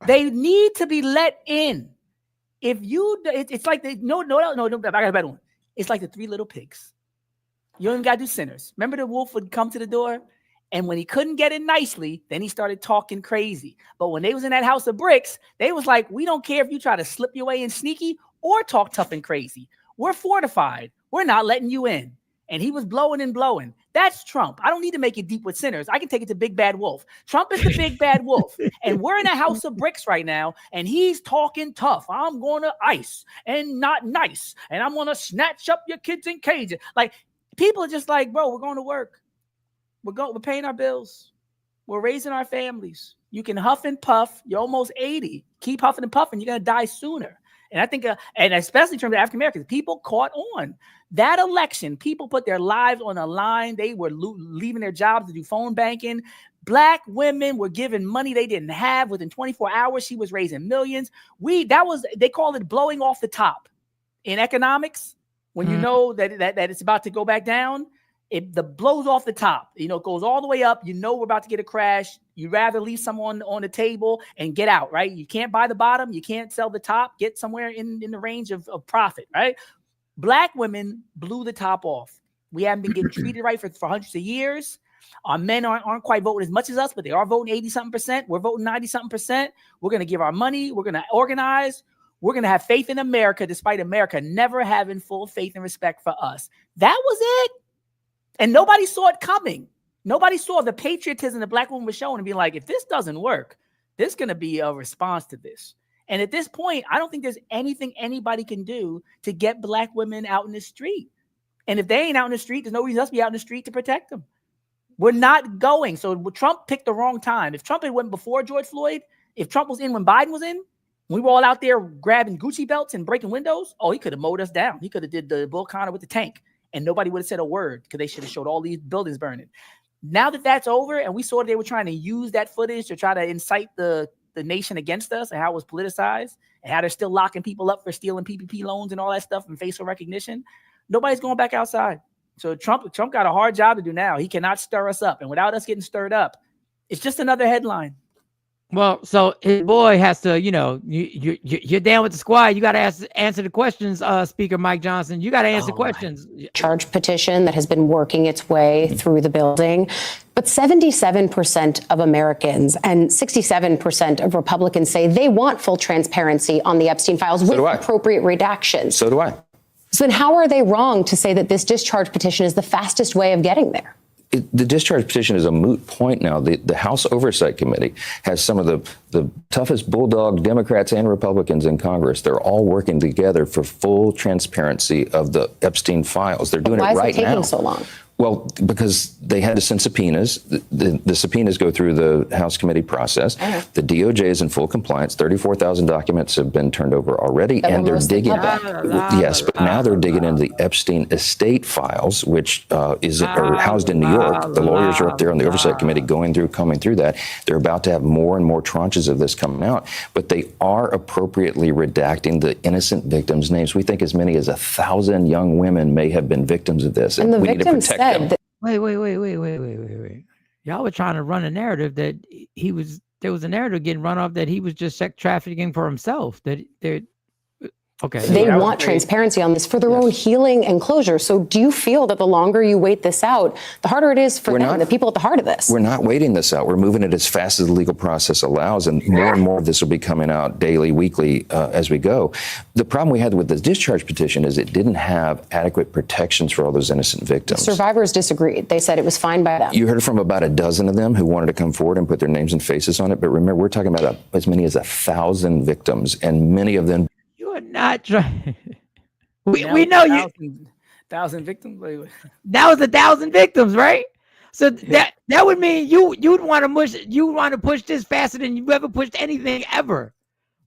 They need to be let in. It's like I got a better one. It's like the 3 little pigs. You don't even got to do sinners. Remember the wolf would come to the door And when he couldn't get it nicely, then he started talking crazy. But when they was in that house of bricks, they was like, we don't care if you try to slip your way in sneaky or talk tough and crazy. We're fortified. We're not letting you in. And he was blowing and blowing. That's Trump. I don't need to make it deep with sinners. I can take it to Big Bad Wolf. Trump is the Big Bad Wolf. And we're in a house of bricks right now. And he's talking tough. I'm going to ice and not nice. And I'm going to snatch up your kids in cages. Like, people are just like, bro, we're going to work. We're paying our bills. We're raising our families. You can huff and puff. You're almost 80. Keep huffing and puffing. You're going to die sooner. And I think, and especially in terms of African Americans, people caught on. That election, people put their lives on the line. They were leaving their jobs to do phone banking. Black women were given money they didn't have. Within 24 hours, she was raising millions. They call it blowing off the top. In economics, when you know that it's about to go back down, it blows off the top. It goes all the way up. We're about to get a crash. You'd rather leave someone on the table and get out, right? You can't buy the bottom. You can't sell the top. Get somewhere in the range of profit, right? Black women blew the top off. We haven't been getting treated right for hundreds of years. Our men aren't quite voting as much as us, but they are voting 80-something%. We're voting 90-something%. We're going to give our money. We're going to organize. We're going to have faith in America, despite America never having full faith and respect for us. That was it. And nobody saw it coming. Nobody saw the patriotism the black woman was showing and being like, if this doesn't work, there's going to be a response to this. And at this point, I don't think there's anything anybody can do to get black women out in the street. And if they ain't out in the street, there's no reason us to be out in the street to protect them. We're not going. So Trump picked the wrong time. If Trump had went before George Floyd, if Trump was in when Biden was in, we were all out there grabbing Gucci belts and breaking windows, he could have mowed us down. He could have did the Bull Connor with the tank. And nobody would have said a word because they should have showed all these buildings burning. Now that that's over, and we saw they were trying to use that footage to try to incite the nation against us and how it was politicized and how they're still locking people up for stealing PPP loans and all that stuff and facial recognition, nobody's going back outside. So Trump got a hard job to do now. He cannot stir us up. And without us getting stirred up, it's just another headline. Well, so his boy has to, you're down with the squad. You got to answer the questions, Speaker Mike Johnson. You got to answer questions. Charge petition that has been working its way through the building. But 77% of Americans and 67% of Republicans say they want full transparency on the Epstein files with appropriate redactions. So do I. So then how are they wrong to say that this discharge petition is the fastest way of getting there? The discharge petition is a moot point now. The House Oversight Committee has some of the toughest bulldog Democrats and Republicans in Congress. They're all working together for full transparency of the Epstein files. They're doing it right now. Why is it taking so long? Well, because they had to send subpoenas. The subpoenas go through the House committee process. The DOJ is in full compliance. 34,000 documents have been turned over already, and they're digging. Yes, but now they're digging into the Epstein estate files, which are housed in New York. The lawyers are up there on the Oversight Committee combing through that. They're about to have more and more tranches of this coming out, but they are appropriately redacting the innocent victims' names. We think as many as 1,000 young women may have been victims of this, and we need to protect them. Wait. Y'all were trying to run a narrative that there was a narrative getting run off that he was just sex trafficking for himself. Okay. They want transparency on this for their own healing and closure. So do you feel that the longer you wait this out, the harder it is for them, the people at the heart of this? We're not waiting this out. We're moving it as fast as the legal process allows, and more of this will be coming out daily, weekly, as we go. The problem we had with the discharge petition is it didn't have adequate protections for all those innocent victims. Survivors disagreed. They said it was fine by them. You heard from about a dozen of them who wanted to come forward and put their names and faces on it. But remember, we're talking about as many as 1,000 victims, and many of them. You are not trying. We know you. 1,000 victims. That was 1,000 victims, right? So that would mean you'd want to push this faster than you've ever pushed anything ever.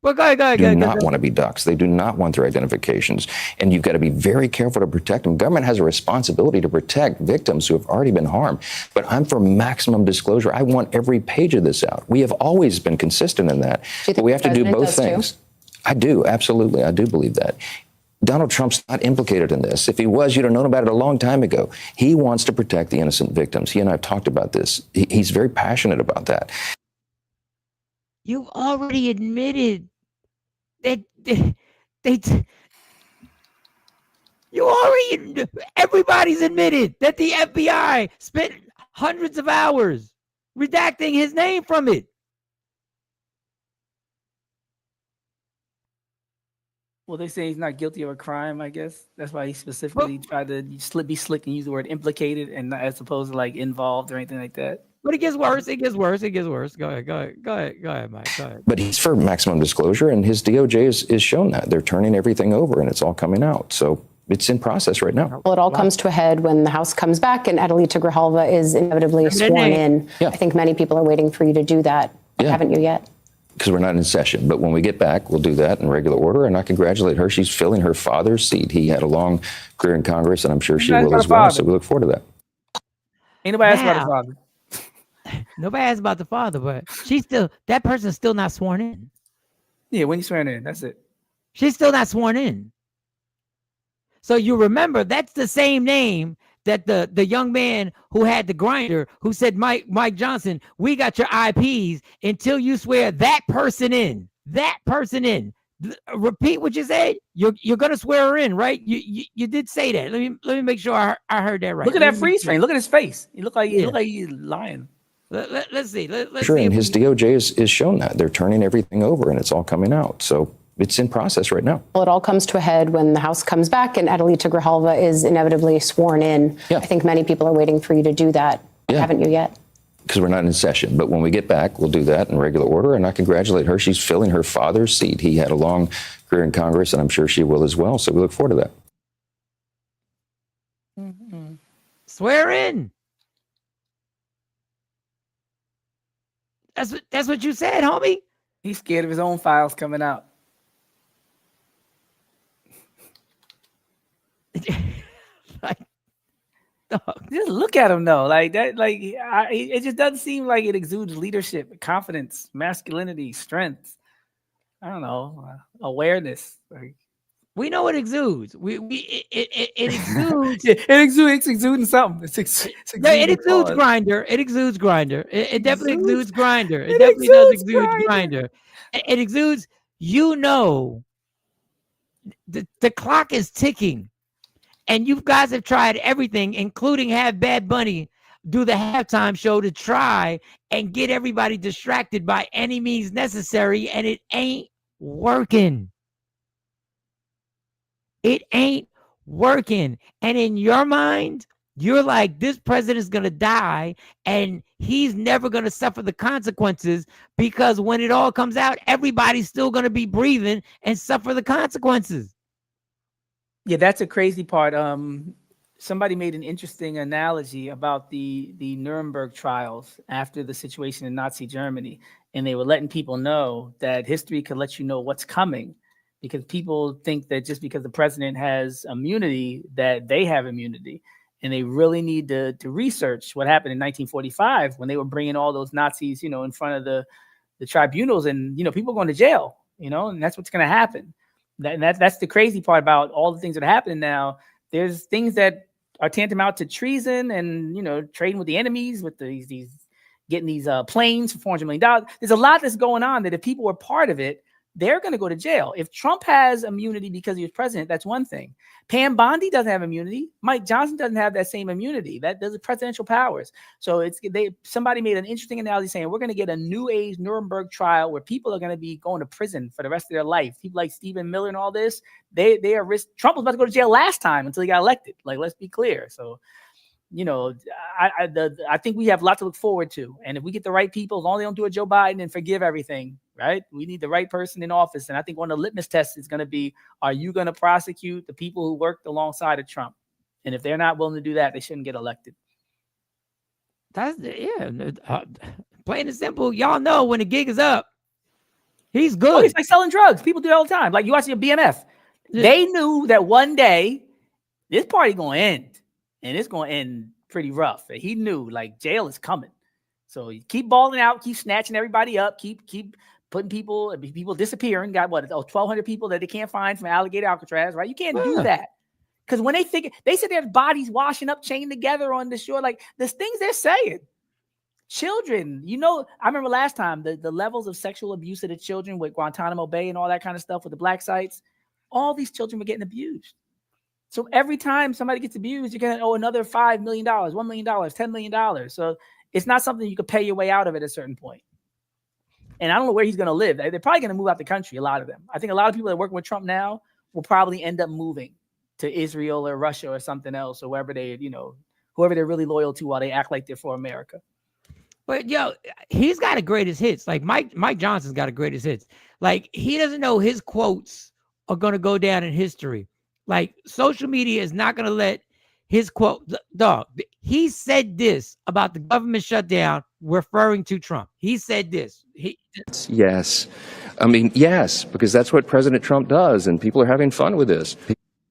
Well, go ahead. They do not want to be ducks. They do not want their identifications, and you've got to be very careful to protect them. Government has a responsibility to protect victims who have already been harmed. But I'm for maximum disclosure. I want every page of this out. We have always been consistent in that, but we have to do both things. Too? I do, absolutely. I do believe that. Donald Trump's not implicated in this. If he was, you'd have known about it a long time ago. He wants to protect the innocent victims. He and I have talked about this. He's very passionate about that. You've already admitted that everybody's admitted that the FBI spent hundreds of hours redacting his name from it. Well, they say he's not guilty of a crime, I guess. That's why he specifically tried to be slick and use the word implicated and not as opposed to like involved or anything like that. But it gets worse. It gets worse. It gets worse. Go ahead, Mike. Go ahead. But he's for maximum disclosure, and his DOJ is shown that. They're turning everything over, and it's all coming out. So it's in process right now. Well, it all comes to a head when the House comes back and Adelita Grijalva is inevitably sworn in. Yeah. I think many people are waiting for you to do that. Yeah. Haven't you yet? Because we're not in session. But when we get back, we'll do that in regular order. And I congratulate her. She's filling her father's seat. He had a long career in Congress, and I'm sure she will as well. So we look forward to that. Ain't nobody asked about his father. Nobody asked about the father, but that person's still not sworn in. Yeah, when you swearing in, that's it. She's still not sworn in. So you remember that's the same name that the young man who had the grinder who said, Mike Johnson, we got your IPs until you swear that person in. That person in. Repeat what you said. You're gonna swear her in, right? You did say that. Let me make sure I heard that right. Look at that freeze frame. Look at his face. He look like he's lying. Let's see. Let's Sure, see and his DOJ is shown that. They're turning everything over, and it's all coming out. So it's in process right now. Well, it all comes to a head when the House comes back and Adelita Grijalva is inevitably sworn in. Yeah. I think many people are waiting for you to do that. Yeah. Haven't you yet? Because we're not in session. But when we get back, we'll do that in regular order. And I congratulate her. She's filling her father's seat. He had a long career in Congress, and I'm sure she will as well. So we look forward to that. Mm-hmm. Swear in. That's what you said, homie. He's scared of his own files coming out. Just look at him though, like that. Like it just doesn't seem like it exudes leadership, confidence, masculinity, strength. I don't know, awareness. Like, we know it exudes. It exudes. It's exuding something. It exudes grinder. It exudes grinder. It definitely exudes grinder. It definitely does exude grinder. It exudes. You know, the clock is ticking, and you guys have tried everything, including have Bad Bunny do the halftime show to try and get everybody distracted by any means necessary, and it ain't working. It ain't working. And in your mind, you're like, this president's going to die and he's never going to suffer the consequences, because when it all comes out, everybody's still going to be breathing and suffer the consequences. Yeah, that's a crazy part. Somebody made an interesting analogy about the Nuremberg trials after the situation in Nazi Germany. And they were letting people know that history could let you know what's coming, because people think that just because the president has immunity, that they have immunity. And they really need to research what happened in 1945 when they were bringing all those Nazis, in front of the tribunals, and, people going to jail, and that's what's going to happen. That's the crazy part about all the things that are happening now. There's things that are tantamount to treason and, trading with the enemies, with these getting these planes for $400 million. There's a lot that's going on that if people were part of it, they're going to go to jail. If Trump has immunity because he was president, that's one thing. Pam Bondi doesn't have immunity. Mike Johnson doesn't have that same immunity. Those are presidential powers. So somebody made an interesting analogy saying we're going to get a new age Nuremberg trial where people are going to be going to prison for the rest of their life. People like Stephen Miller and all this, they are risk. Trump was about to go to jail last time until he got elected. Like, let's be clear. So, I think we have a lot to look forward to. And if we get the right people, as long as they don't do a Joe Biden and forgive everything, right? We need the right person in office. And I think one of the litmus tests is going to be, are you going to prosecute the people who worked alongside of Trump? And if they're not willing to do that, they shouldn't get elected. That's plain and simple. Y'all know when the gig is up, he's good. Oh, it's like selling drugs. People do it all the time. Like you watch your BMF. Yeah. They knew that one day this party going to end. And it's going to end pretty rough. And he knew, like, jail is coming. So you keep balling out, keep snatching everybody up, keep putting people disappearing. Got 1,200 people that they can't find from Alligator Alcatraz, right? You can't do that. Because when they said there's bodies washing up, chained together on the shore, like there's things they're saying. Children, I remember last time the levels of sexual abuse of the children with Guantanamo Bay and all that kind of stuff with the black sites, all these children were getting abused. So every time somebody gets abused, you're going to owe another $5 million, $1 million, $10 million. So it's not something you could pay your way out of at a certain point. And I don't know where he's going to live. They're probably going to move out the country, a lot of them. I think a lot of people that are working with Trump now will probably end up moving to Israel or Russia or something else, or wherever they, whoever they're really loyal to while they act like they're for America. But he's got a greatest hits. Like Mike Johnson's got a greatest hits. Like he doesn't know his quotes are going to go down in history. Like social media is not going to let his quote, dog. He said this about the government shutdown, referring to Trump. He said this. Yes. I mean, yes, because that's what President Trump does, and people are having fun with this.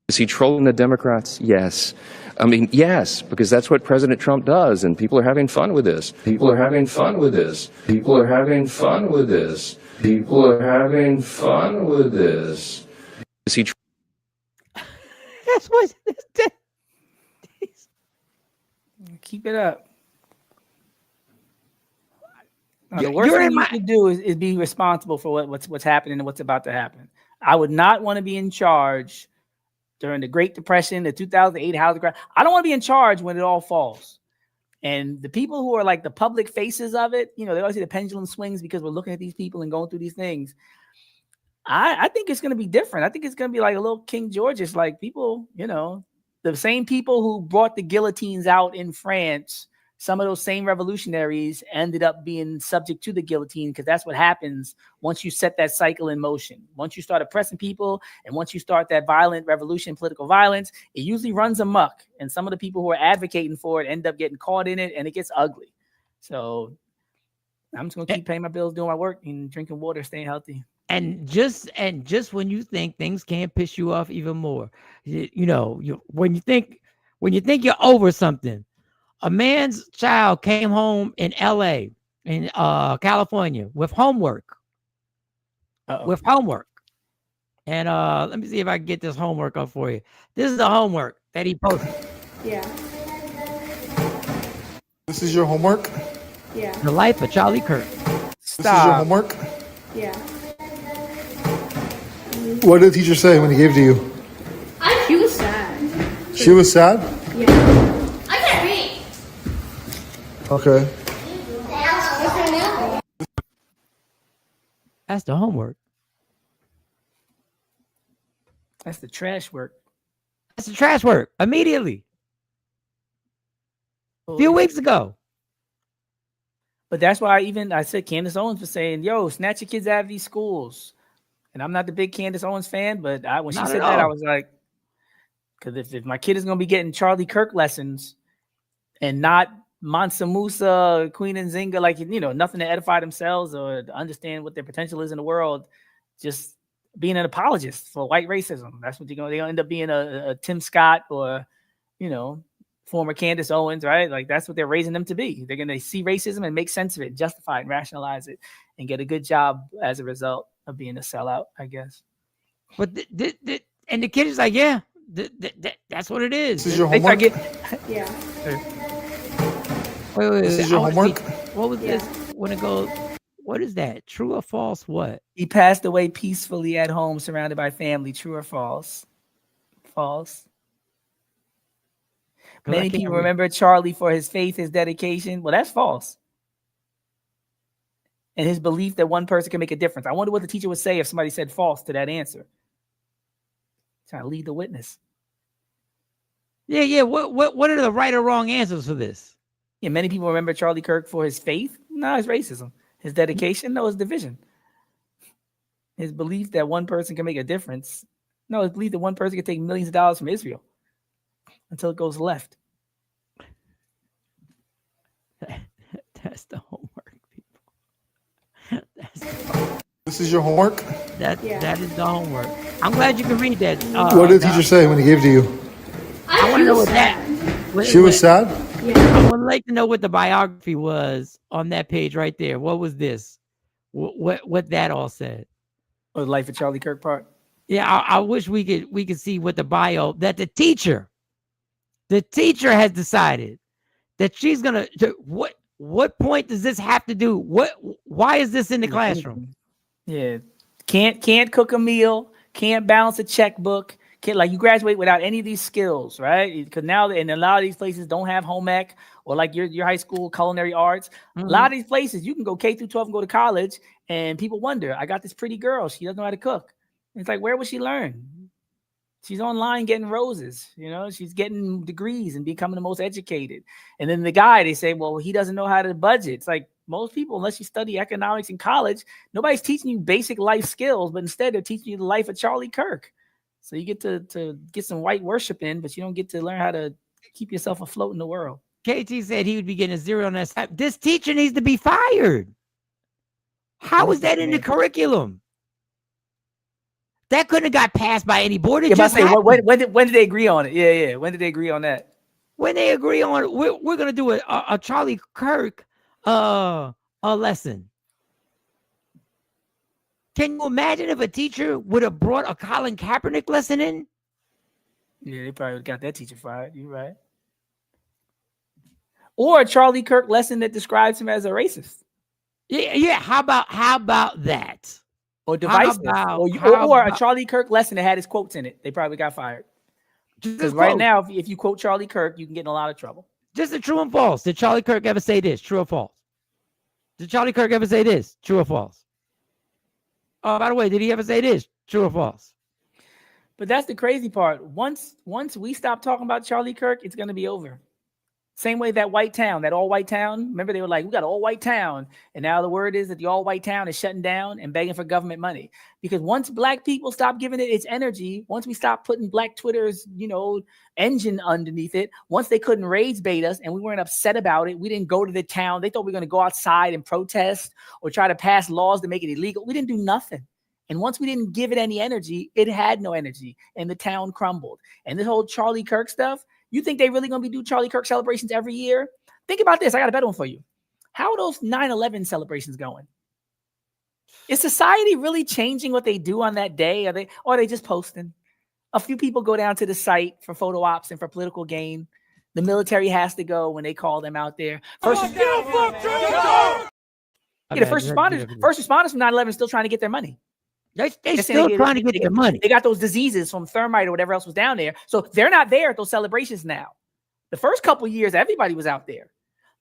Is he trolling the Democrats? Yes. I mean, yes, because that's what President Trump does, and people are having fun with this. People are having fun with this. People are having fun with this. People are having fun with this. Is he? That's what. Keep it up. Now, the worst thing you can do is be responsible for what's happening and what's about to happen. I would not want to be in charge during the Great Depression, the 2008 housing crash. I don't want to be in charge when it all falls. And the people who are like the public faces of it, they always say the pendulum swings because we're looking at these people and going through these things. I think it's going to be different. I think it's going to be like a little King George. It's like people, the same people who brought the guillotines out in France, some of those same revolutionaries ended up being subject to the guillotine, because that's what happens once you set that cycle in motion. Once you start oppressing people and once you start that violent revolution, political violence, it usually runs amok. And some of the people who are advocating for it end up getting caught in it, and it gets ugly. So I'm just going to keep paying my bills, doing my work, and drinking water, staying healthy. And just when you think things can't piss you off even more, when you think you're over something, a man's child came home in LA, in California, with homework. With homework. And let me see if I can get this homework up for you. This is the homework that he posted. Yeah. This is your homework? Yeah. The Life of Charlie Kirk. This is your homework? Yeah. What did the teacher say when he gave it to you? She was sad. She was sad? Yeah. I can't read. Okay. That's the homework. That's the trash work. That's the trash work. Immediately. A few weeks ago. But that's why I said Candace Owens was saying, yo, snatch your kids out of these schools. And I'm not the big Candace Owens fan, but when she said that, I was like, because if my kid is going to be getting Charlie Kirk lessons and not Mansa Musa, Queen and Zinga, like, nothing to edify themselves or to understand what their potential is in the world, just being an apologist for white racism. That's what they're going to end up being a Tim Scott or, former Candace Owens, right? Like that's what they're raising them to be. They're going to see racism and make sense of it, justify it, and rationalize it, and get a good job as a result of being a sellout, I guess. But and the kid is like, yeah, that's what it is. This is your homework? Yeah. Wait. This is your homework? What was this? When it goes, what is that? True or false? What? He passed away peacefully at home, surrounded by family. True or false? False. Many people remember Charlie for his faith, his dedication. Well, that's false. And his belief that one person can make a difference. I wonder what the teacher would say if somebody said false to that answer. Trying to lead the witness. Yeah. What are the right or wrong answers for this? Yeah, many people remember Charlie Kirk for his faith. No, his racism. His dedication. No, his division. His belief that one person can make a difference. No, his belief that one person can take millions of dollars from Israel until it goes left. That's the homework, people. This is your homework? That is the homework. I'm glad you can read that. What did the teacher say when he gave it to you? I want to know what that. She was sad? I would like to know what the biography was on that page right there. What was this? What that all said? Oh, the Life of Charlie Kirk part. Yeah, I wish we could see what the bio that the teacher has decided that she's gonna. What point does this have to do? Why is this in the classroom? Yeah, can't cook a meal, can't balance a checkbook, Like you graduate without any of these skills, right? Because now, and a lot of these places don't have home ec or like your high school culinary arts. A lot of these places you can go K through 12 and go to college, and people wonder, I got this pretty girl, she doesn't know how to cook. And it's like, where would she learn? She's online getting roses, she's getting degrees and becoming the most educated. And then the guy, they say, well, he doesn't know how to budget. It's like most people, unless you study economics in college, nobody's teaching you basic life skills, but instead they're teaching you the life of Charlie Kirk. So you get to get some white worship in, but you don't get to learn how to keep yourself afloat in the world. KT said he would be getting a 0 on that. This teacher needs to be fired. How is that in the curriculum? That couldn't have got passed by any board. When did they agree on it? Yeah. When did they agree on that? When they agree on it, we're gonna do a Charlie Kirk a lesson. Can you imagine if a teacher would have brought a Colin Kaepernick lesson in? Yeah, they probably got that teacher fired. You're right. Or a Charlie Kirk lesson that describes him as a racist. Yeah. How about that? Or divisive. Or a Charlie Kirk lesson that had his quotes in it. They probably got fired. Because right now, if you quote Charlie Kirk, you can get in a lot of trouble. Just a true and false. Did Charlie Kirk ever say this? True or false? Did Charlie Kirk ever say this? True or false? Oh, by the way, did he ever say this? True or false? But that's the crazy part. Once we stop talking about Charlie Kirk, it's going to be over. Same way that all white town. Remember, they were like, we got an all white town. And now the word is that the all white town is shutting down and begging for government money. Because once black people stop giving it its energy, once we stop putting Black Twitter's, engine underneath it, once they couldn't rage bait us and we weren't upset about it, we didn't go to the town. They thought we were going to go outside and protest or try to pass laws to make it illegal. We didn't do nothing. And once we didn't give it any energy, it had no energy and the town crumbled. And this whole Charlie Kirk stuff, you think they really going to be doing Charlie Kirk celebrations every year? Think about this. I got a better one for you. How are those 9/11 celebrations going? Is society really changing what they do on that day? Or are they just posting? A few people go down to the site for photo ops and for political gain. The military has to go when they call them out there. First responders from 9/11 still trying to get their money. They're still trying to get their money. They got those diseases from thermite or whatever else was down there. So they're not there at those celebrations now. The first couple of years, everybody was out there.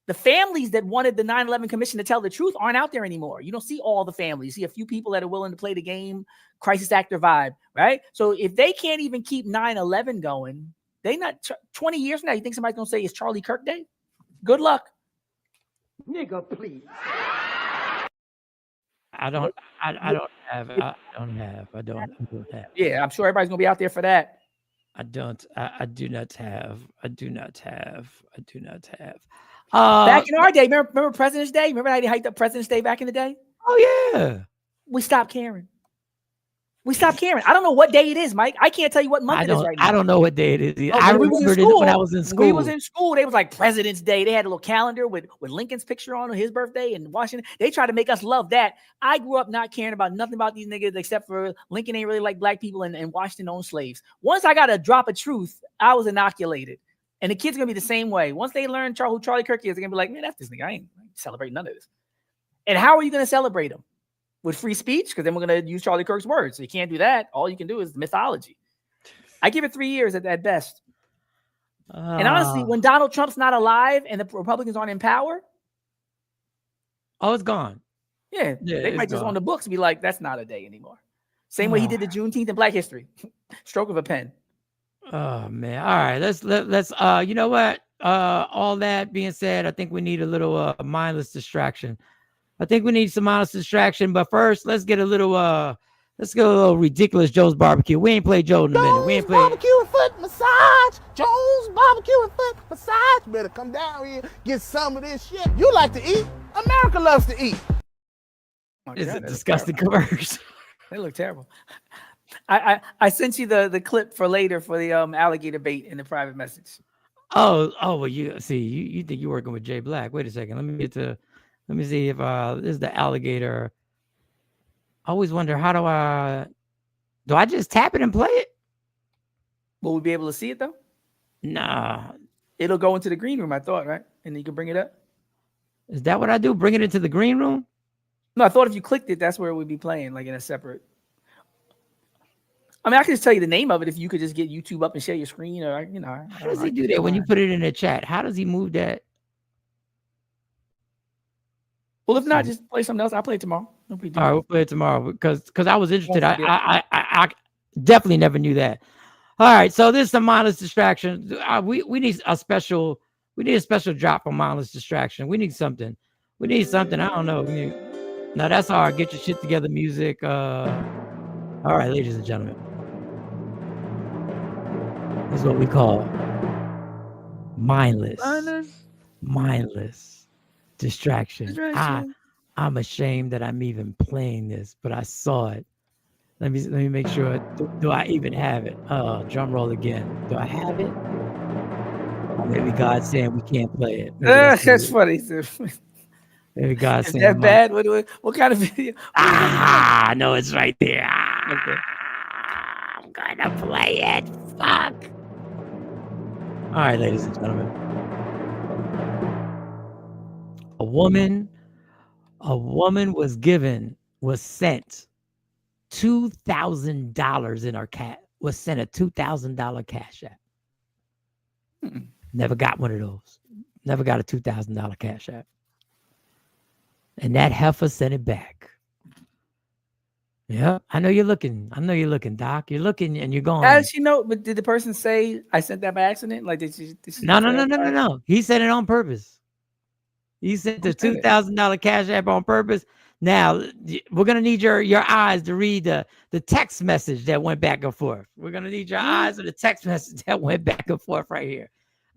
The families that wanted the 9/11 commission to tell the truth aren't out there anymore. You don't see all the families. You see a few people that are willing to play the game, crisis actor vibe, right? So if they can't even keep 9/11 going, 20 years from now, you think somebody's going to say it's Charlie Kirk Day? Good luck. Nigga, please. I don't have. Yeah, I'm sure everybody's gonna be out there for that. I do not have. Back in our day, remember President's Day? Remember how they hyped up President's Day back in the day? Oh yeah. We stopped caring. I don't know what day it is, Mike. I can't tell you what month it is right now. I don't know what day it is. I remember it when I was in school. We was in school. They was like President's Day. They had a little calendar with Lincoln's picture on his birthday in Washington. They tried to make us love that. I grew up not caring about nothing about these niggas except for Lincoln ain't really like black people and Washington owned slaves. Once I got a drop of truth, I was inoculated. And the kids are going to be the same way. Once they learn who Charlie Kirk is, they're going to be like, man, that's this nigga. I ain't celebrating none of this. And how are you going to celebrate him? With free speech? Because then we're going to use Charlie Kirk's words. So you can't do that. All you can do is mythology. I give it 3 years at best. And honestly, when Donald Trump's not alive and the Republicans aren't in power. Oh, it's gone. Yeah they might just on the books be like, that's not a day anymore. Same way he did the Juneteenth in Black History. Stroke of a pen. Oh, man. All right. Let's you know what? All that being said, I think we need a little mindless distraction. I think we need some mindless distraction, but first, let's get a little ridiculous Joe's barbecue. We ain't played Joe in a minute. We ain't played barbecue and foot massage. Joe's barbecue and foot massage. Better come down here, get some of this shit. You like to eat. America loves to eat. It's a disgusting commercial. They look terrible. I sent you the clip for later for the alligator bait in the private message. Oh, well, you see, you think you're working with Jay Black. Wait a second. Let me see if this is the alligator. I always wonder, do I just tap it and play it? Will we be able to see it though? Nah. It'll go into the green room, I thought, right? And you can bring it up. Is that what I do? Bring it into the green room? No, I thought if you clicked it, that's where it would be playing, like in a separate. I mean, I can just tell you the name of it if you could just get YouTube up and share your screen, or How does he do that when you put it in the chat? How does he move that? Well, if not, just play something else. I'll play it tomorrow. No big deal. All right, we'll play it tomorrow because I was interested. I definitely never knew that. All right, so this is a mindless distraction. We need a special drop on mindless distraction. We need something. I don't know. Now that's our get your shit together music. All right, ladies and gentlemen, this is what we call mindless distraction. I'm ashamed that I'm even playing this, but I saw it. Let me make sure. Do I even have it? Drum roll again. Do I have it? Or maybe God's saying we can't play it. That's funny. Maybe God's Is saying that bad? What kind of video? No, it's right there. I'm gonna play it. Fuck. All right, ladies and gentlemen. A woman was sent $2,000 in her was sent a $2,000 cash app. Never got one of those. Never got a $2,000 cash app. And that heifer sent it back. Yeah, I know you're looking. Doc. You're looking and you're going. How did she know? But did the person say I sent that by accident? Like did she No. He sent it on purpose. He sent the $2,000 cash app on purpose. Now we're gonna need your eyes to read the text message that went back and forth. We're gonna need your eyes for the text message that went back and forth right here.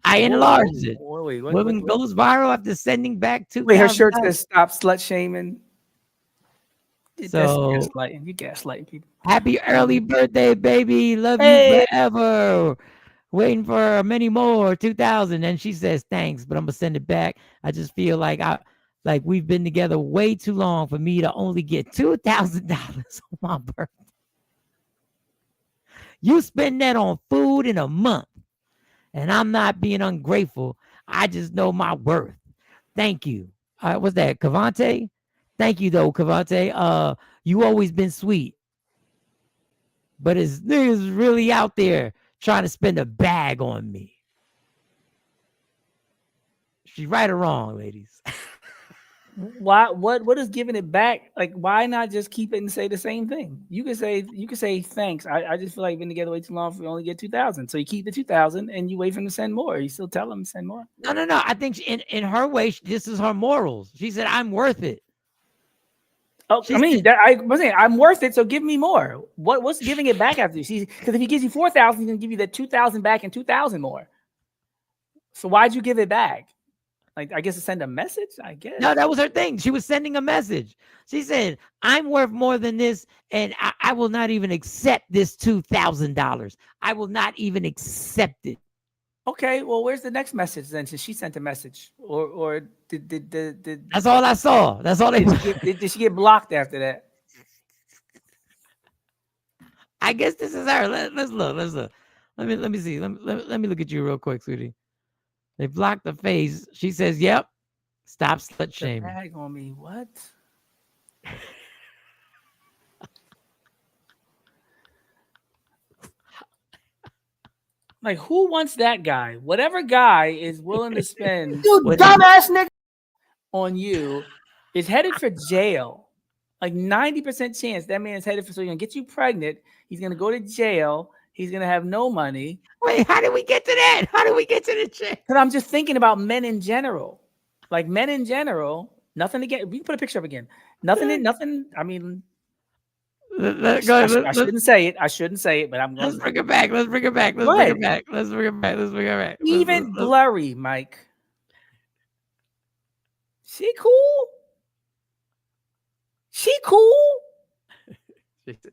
I enlarged it. Woman goes viral after sending back $2,000. Wait, her shirt says "Stop slut shaming." So that's gaslighting. You gaslighting people. Happy early birthday, baby! Love you forever. Waiting for many more 2,000. And she says thanks, but I'm gonna send it back. I just feel like we've been together way too long for me to only get $2,000 on my birthday. You spend that on food in a month, and I'm not being ungrateful. I just know my worth. Thank you. What's that, Cavante? Thank you, though, Cavante. You always been sweet, but it's niggas really out there trying to spend a bag on me. She right or wrong, ladies? Why? What is giving it back? Like, why not just keep it and say the same thing? You could say thanks. I just feel like we've been together way too long for we only get 2,000. So you keep the 2,000 and you wait for him to send more. You still tell him to send more. No. I think in her way, this is her morals. She said, "I'm worth it." Oh, I'm saying I'm worth it. So give me more. What's giving it back after you? Because if he gives you 4,000, he's gonna give you that 2,000 back and 2,000 more. So why'd you give it back? Like, I guess to send a message, I guess. No, that was her thing. She was sending a message. She said, I'm worth more than this, and I will not even accept this $2,000. I will not even accept it. Okay, well, where's the next message then? Since she sent a message, or did that's all I saw. That's all did she get blocked after that? I guess this is her. Let's look. Let me see. Let me look at you real quick, sweetie. They blocked the face. She says, "Yep, stop slut shaming." Tag on me, what? Like, who wants that guy? Whatever guy is willing to spend you dumbass nigga on you is headed for jail. Like 90% chance that man is headed for. So he's gonna get you pregnant. He's gonna go to jail. He's gonna have no money. Wait, how did we get to that? How did we get to the jail? Because I'm just thinking about men in general. Like men in general, nothing to get. We can put a picture up again. Nothing. I mean, I shouldn't say it. But I'm going. Let's bring it back. Let's bring it back. Even blurry, Mike. She cool.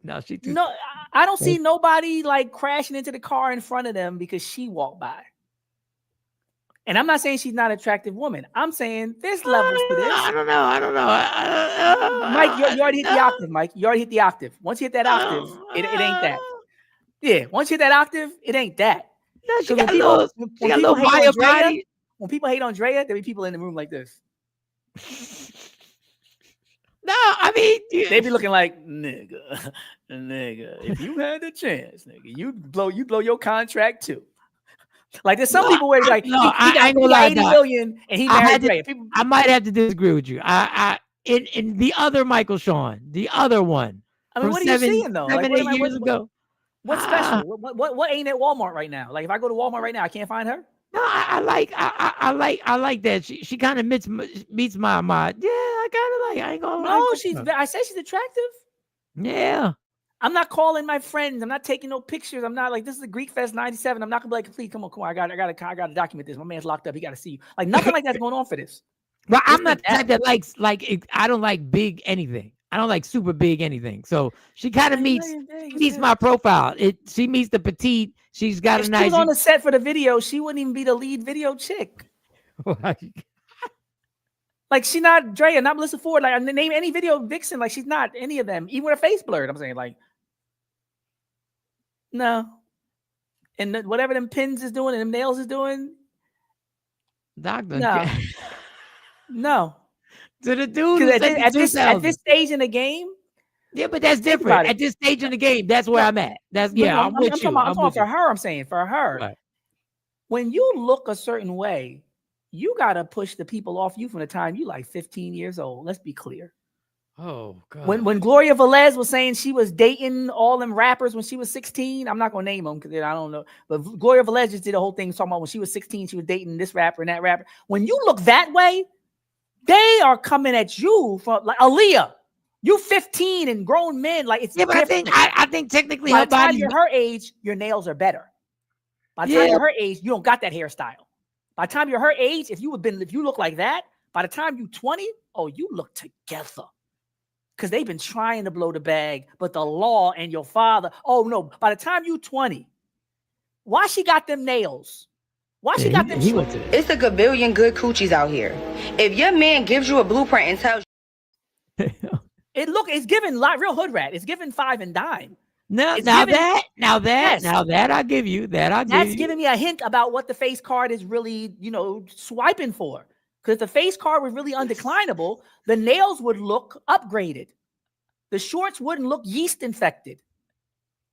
No, I don't see nobody like crashing into the car in front of them because she walked by. And I'm not saying she's not an attractive woman. I'm saying there's levels to this. I don't know. Mike, you already hit the octave, Mike. You already hit the octave. Once you hit that octave, it ain't that. Yeah, once you hit that octave, it ain't that. No, she got a little fire body. When people hate Andrea, there be people in the room like this. No, I mean, they be looking like nigga. If you had the chance, nigga, you blow your contract too. Like there's some people where it's like he got 80 million and he married Dre. I might have to disagree with you. In the other Michael Sean, the other one. I mean, what are you seeing though? 8 years ago. What's special? What ain't at Walmart right now? Like if I go to Walmart right now, I can't find her. No, I like that. She kind of meets my yeah. I kind of like. I ain't gonna. No, I said she's attractive. Yeah. I'm not calling my friends. I'm not taking no pictures. I'm not like this is the Greek Fest '97. I'm not gonna be like, please come on. I got to document this. My man's locked up. He got to see you. Like nothing like that's going on for this. Well, I'm not the type that likes I don't like big anything. I don't like super big anything. So she kind of meets my profile. She meets the petite. She's got if a nice. She was on the set for the video. She wouldn't even be the lead video chick. Like she's not Drea, not Melissa Ford. Like I name any video vixen. Like she's not any of them. Even with her face blurred. I'm saying like no. And whatever them pins is doing and them nails is doing. Doctor. No. To the dude at this stage in the game. Yeah, but that's different. At this stage in the game, that's where I'm at. That's I'm with you. I'm talking for her. I'm saying for her. Right. When you look a certain way, you gotta push the people off you from the time you like 15 years old. Let's be clear. Oh God. When Gloria Velez was saying she was dating all them rappers when she was 16, I'm not gonna name them because I don't know. But Gloria Velez just did a whole thing talking about when she was 16, she was dating this rapper and that rapper. When you look that way, they are coming at you from like Aaliyah. You 15 and grown men, like it's but I think technically by the time you're her age, your nails are better. By the time you're her age, you don't got that hairstyle. By the time you're her age, if you look like that, by the time you 20, oh, you look together. Because they've been trying to blow the bag, but the law and your father, oh no, by the time you 20, why she got them nails? Why she got them? It's a gabillion good coochies out here. If your man gives you a blueprint and tells you, it's given real hood rat. It's given 5 and dime. Now that I give you that. That's giving me a hint about what the face card is really, swiping for. Because if the face card was really undeclinable, the nails would look upgraded. The shorts wouldn't look yeast infected.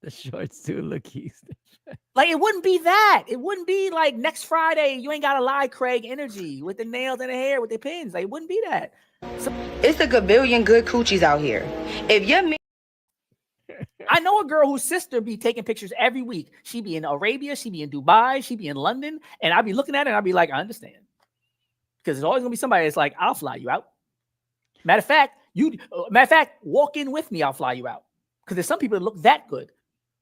The shorts do look yeast infected. Like it wouldn't be that. It wouldn't be like next Friday, you ain't gotta lie, Craig energy with the nails and the hair with the pins. Like it wouldn't be that. It's a gabillion good coochies out here. If your man I know a girl whose sister be taking pictures every week. She be in Arabia, she be in Dubai, she be in London, and I'd be looking at her and I'd be like, I understand. Because there's always gonna be somebody that's like, I'll fly you out. Matter of fact, walk in with me, I'll fly you out. Because there's some people that look that good.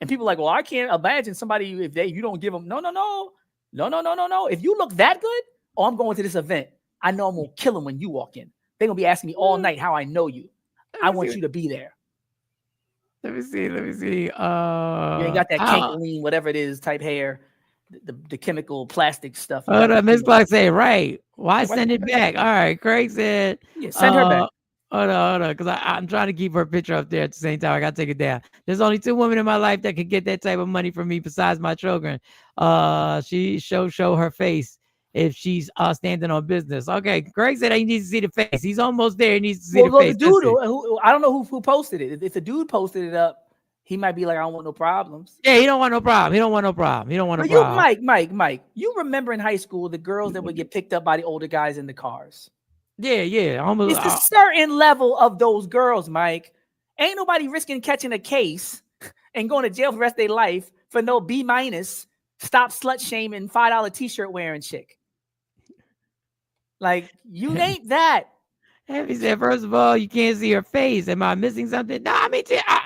And people are like, well, I can't imagine somebody you don't give them. No. If you look that good, I'm going to this event. I know I'm gonna kill them when you walk in. They're gonna be asking me all night how I know you. I want you to be there. Let me see. You ain't got that cankeline, whatever it is, type hair, the chemical plastic stuff. Hold on, Miss Clark say, right. Why send it back? All right, Craig said, send her back. Hold on, because I'm trying to keep her picture up there at the same time. I got to take it down. There's only 2 women in my life that could get that type of money from me besides my children. She show her face if she's standing on business. Okay, Greg said he needs to see the face. He's almost there. He needs to see the face. The dude, I don't know who posted it. If the dude posted it up, he might be like, I don't want no problems. Yeah, he don't want no problem. Mike, you remember in high school the girls that would get picked up by the older guys in the cars? Yeah. Almost. It's a certain level of those girls, Mike. Ain't nobody risking catching a case and going to jail for the rest of their life for no B-, stop slut shaming, $5 t-shirt wearing chick. Like, you ain't that. He said, first of all, you can't see her face. Am I missing something? No, I mean,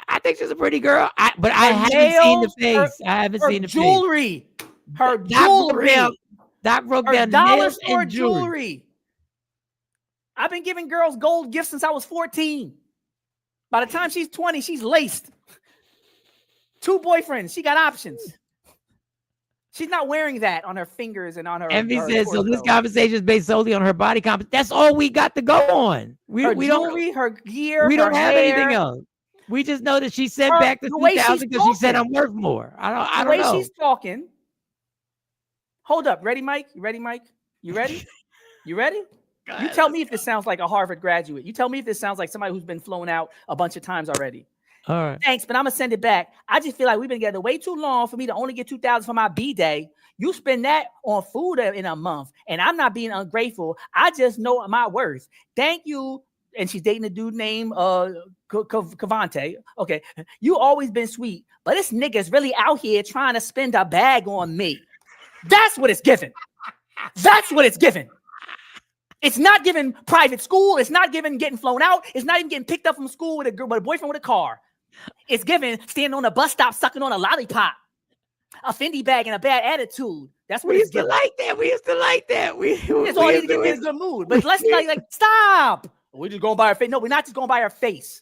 I think she's a pretty girl. But I haven't seen the face. I haven't seen the jewelry. face. Her jewelry. Doc broke down dollar nails store and jewelry. I've been giving girls gold gifts since I was 14. By the time she's 20, she's laced. 2 boyfriends. She got options. She's not wearing that on her fingers and on her. Envy says, so this conversation is based solely on her body comp. That's all we got to go on. We jewelry, her gear. We don't have hair. anything else. We just know that she sent back the 2,000 because she said I'm worth more. I don't know. The way she's talking. Hold up. Ready, Mike? You ready, Mike? You ready? You ready? You tell me if this sounds like a Harvard graduate. You tell me if this sounds like somebody who's been flown out a bunch of times already. All right. Thanks, but I'm gonna send it back. I just feel like we've been together way too long for me to only get $2,000 for my B-day. You spend that on food in a month, and I'm not being ungrateful. I just know my worth. Thank you. And she's dating a dude named Cavante. Okay, you always been sweet, but this nigga's really out here trying to spend a bag on me. That's what it's given. That's what it's given. It's not giving private school. It's not giving getting flown out. It's not even getting picked up from school with a girl, with a boyfriend with a car. It's giving standing on a bus stop sucking on a lollipop, a Fendi bag, and a bad attitude. That's what we it's used to giving. like that. We used to like that. It's all need to get me in a good mood. But let's like stop. We're just going by her face. No, we're not just going by her face.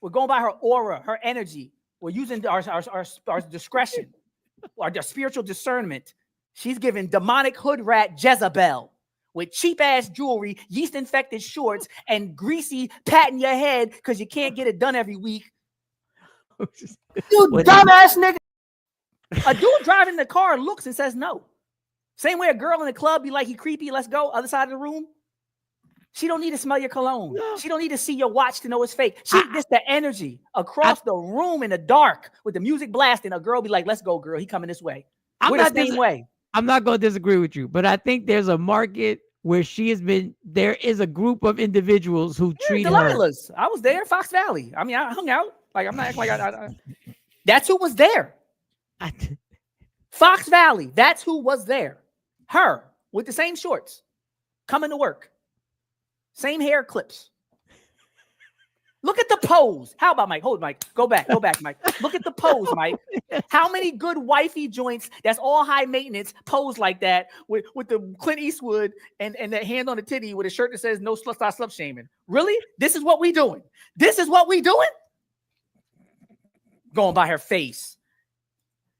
We're going by her aura, her energy. We're using our discretion, our spiritual discernment. She's giving demonic hood rat Jezebel with cheap ass jewelry, yeast infected shorts, and greasy patting your head because you can't get it done every week. You dumbass nigga. A dude driving the car looks and says no. Same way a girl in the club be like, he creepy, let's go, other side of the room. She don't need to smell your cologne. No. She don't need to see your watch to know it's fake. She gets the energy across the room in the dark with the music blasting. A girl be like, let's go, girl. He coming this way. We're the same way. I'm not going to disagree with you, but I think there's a market where she has been, there is a group of individuals who treat Delilah's. I was there, Fox Valley. I mean, I hung out. Like, I'm not acting like I that's who was there. Fox Valley. That's who was there. Her with the same shorts coming to work. Same hair clips. Look at the pose. How about Mike? Hold Mike. Go back, Mike. Look at the pose, Mike. How many good wifey joints that's all high maintenance pose like that with the Clint Eastwood and that hand on the titty with a shirt that says no slut, stop slut shaming? Really? This is what we doing? This is what we doing? Going by her face.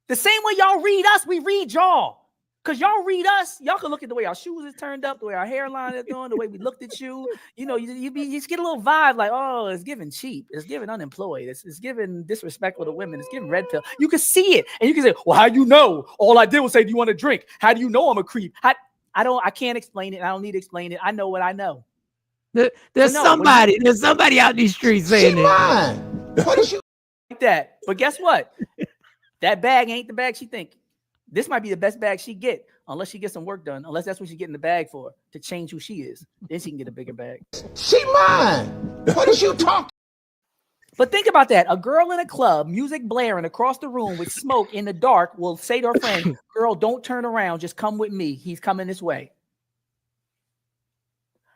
The same way y'all read us, we read y'all. Because y'all read us, y'all can look at the way our shoes is turned up, the way our hairline is doing, the way we looked at you. You know, you just get a little vibe like, oh, it's giving cheap. It's giving unemployed. It's giving disrespectful to women. It's giving red pill. You can see it. And you can say, well, how do you know? All I did was say, do you want to drink? How do you know I'm a creep? I can't explain it. I don't need to explain it. I know what I know. There's somebody out in these streets saying it. What is you like that? But guess what? That bag ain't the bag she think. This might be the best bag she get, unless she gets some work done, unless that's what she's getting the bag for, to change who she is. Then she can get a bigger bag. She mine. What is you talking? But think about that. A girl in a club, music blaring across the room with smoke in the dark, will say to her friend, girl, don't turn around. Just come with me. He's coming this way.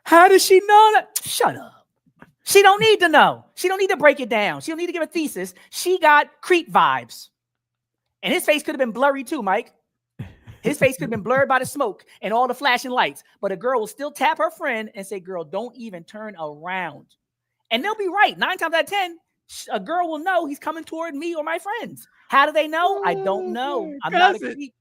How does she know that? Shut up. She don't need to know. She don't need to break it down. She don't need to give a thesis. She got creep vibes. And his face could have been blurry too, Mike. His face could have been blurred by the smoke and all the flashing lights. But a girl will still tap her friend and say, girl, don't even turn around. And they'll be right. 9 times out of 10, a girl will know he's coming toward me or my friends. How do they know? I don't know. I'm not a creep.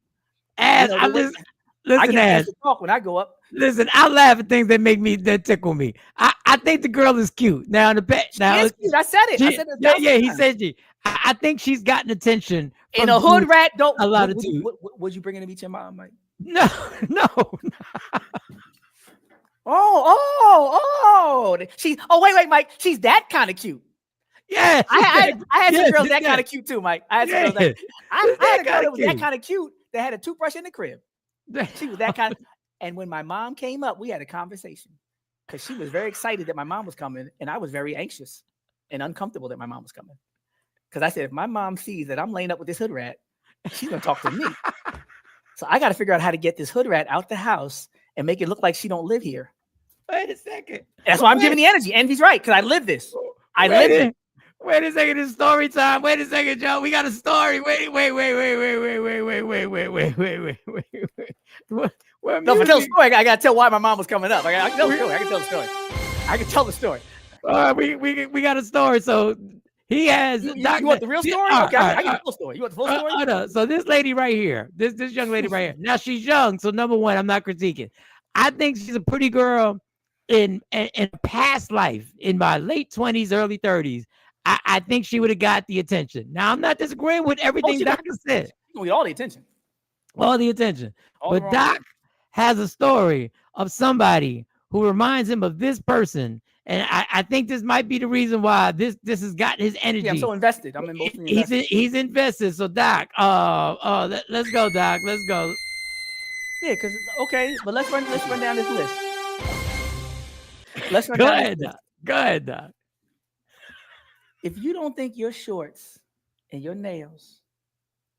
Listen, I get talk when I go up. Listen, I laugh at things that tickle me. I think the girl is cute. Now the pet. Now is cute. I said it. I said it. He said she. I think she's gotten attention. In a hood rat, don't a lot of dudes. Would you bring her to meet your mom, Mike? No. Wait, Mike. She's that kind of cute. Yeah, I had some girls that kind of cute too, Mike. I had some girls I had a girl that was that kind of cute that had a toothbrush in the crib. She was that kind of. And when my mom came up, we had a conversation because she was very excited that my mom was coming, and I was very anxious and uncomfortable that my mom was coming. Because I said, if my mom sees that I'm laying up with this hood rat, she's gonna talk to me. So I got to figure out how to get this hood rat out the house and make it look like she don't live here. Wait a second. That's why I'm giving the energy. Envy's right, because I live this. I live it. Wait a second, it's story time. Wait a second, Joe. We got a story. Wait. No, for tell the story, I gotta tell why my mom was coming up. I can tell the story. I can tell the story. All right, we got a story. So he has. You want the real story? Okay, I got the full story. You want the full story? No. So this lady right here, this young lady right here. Now she's young, so number one, I'm not critiquing. I think she's a pretty girl in past life, in my late 20s, early 30s. I think she would have got the attention. Now I'm not disagreeing with everything Doc said. We all the attention. But Doc has a story of somebody who reminds him of this person. And I think this might be the reason why this has got his energy. Yeah, I'm so invested. I'm emotionally invested. He's invested. So Doc, let's go, Doc. Let's go. Yeah, because okay, but let's run down this list. Let's run Go down ahead, this list. Doc. Go ahead, Doc. If you don't think your shorts and your nails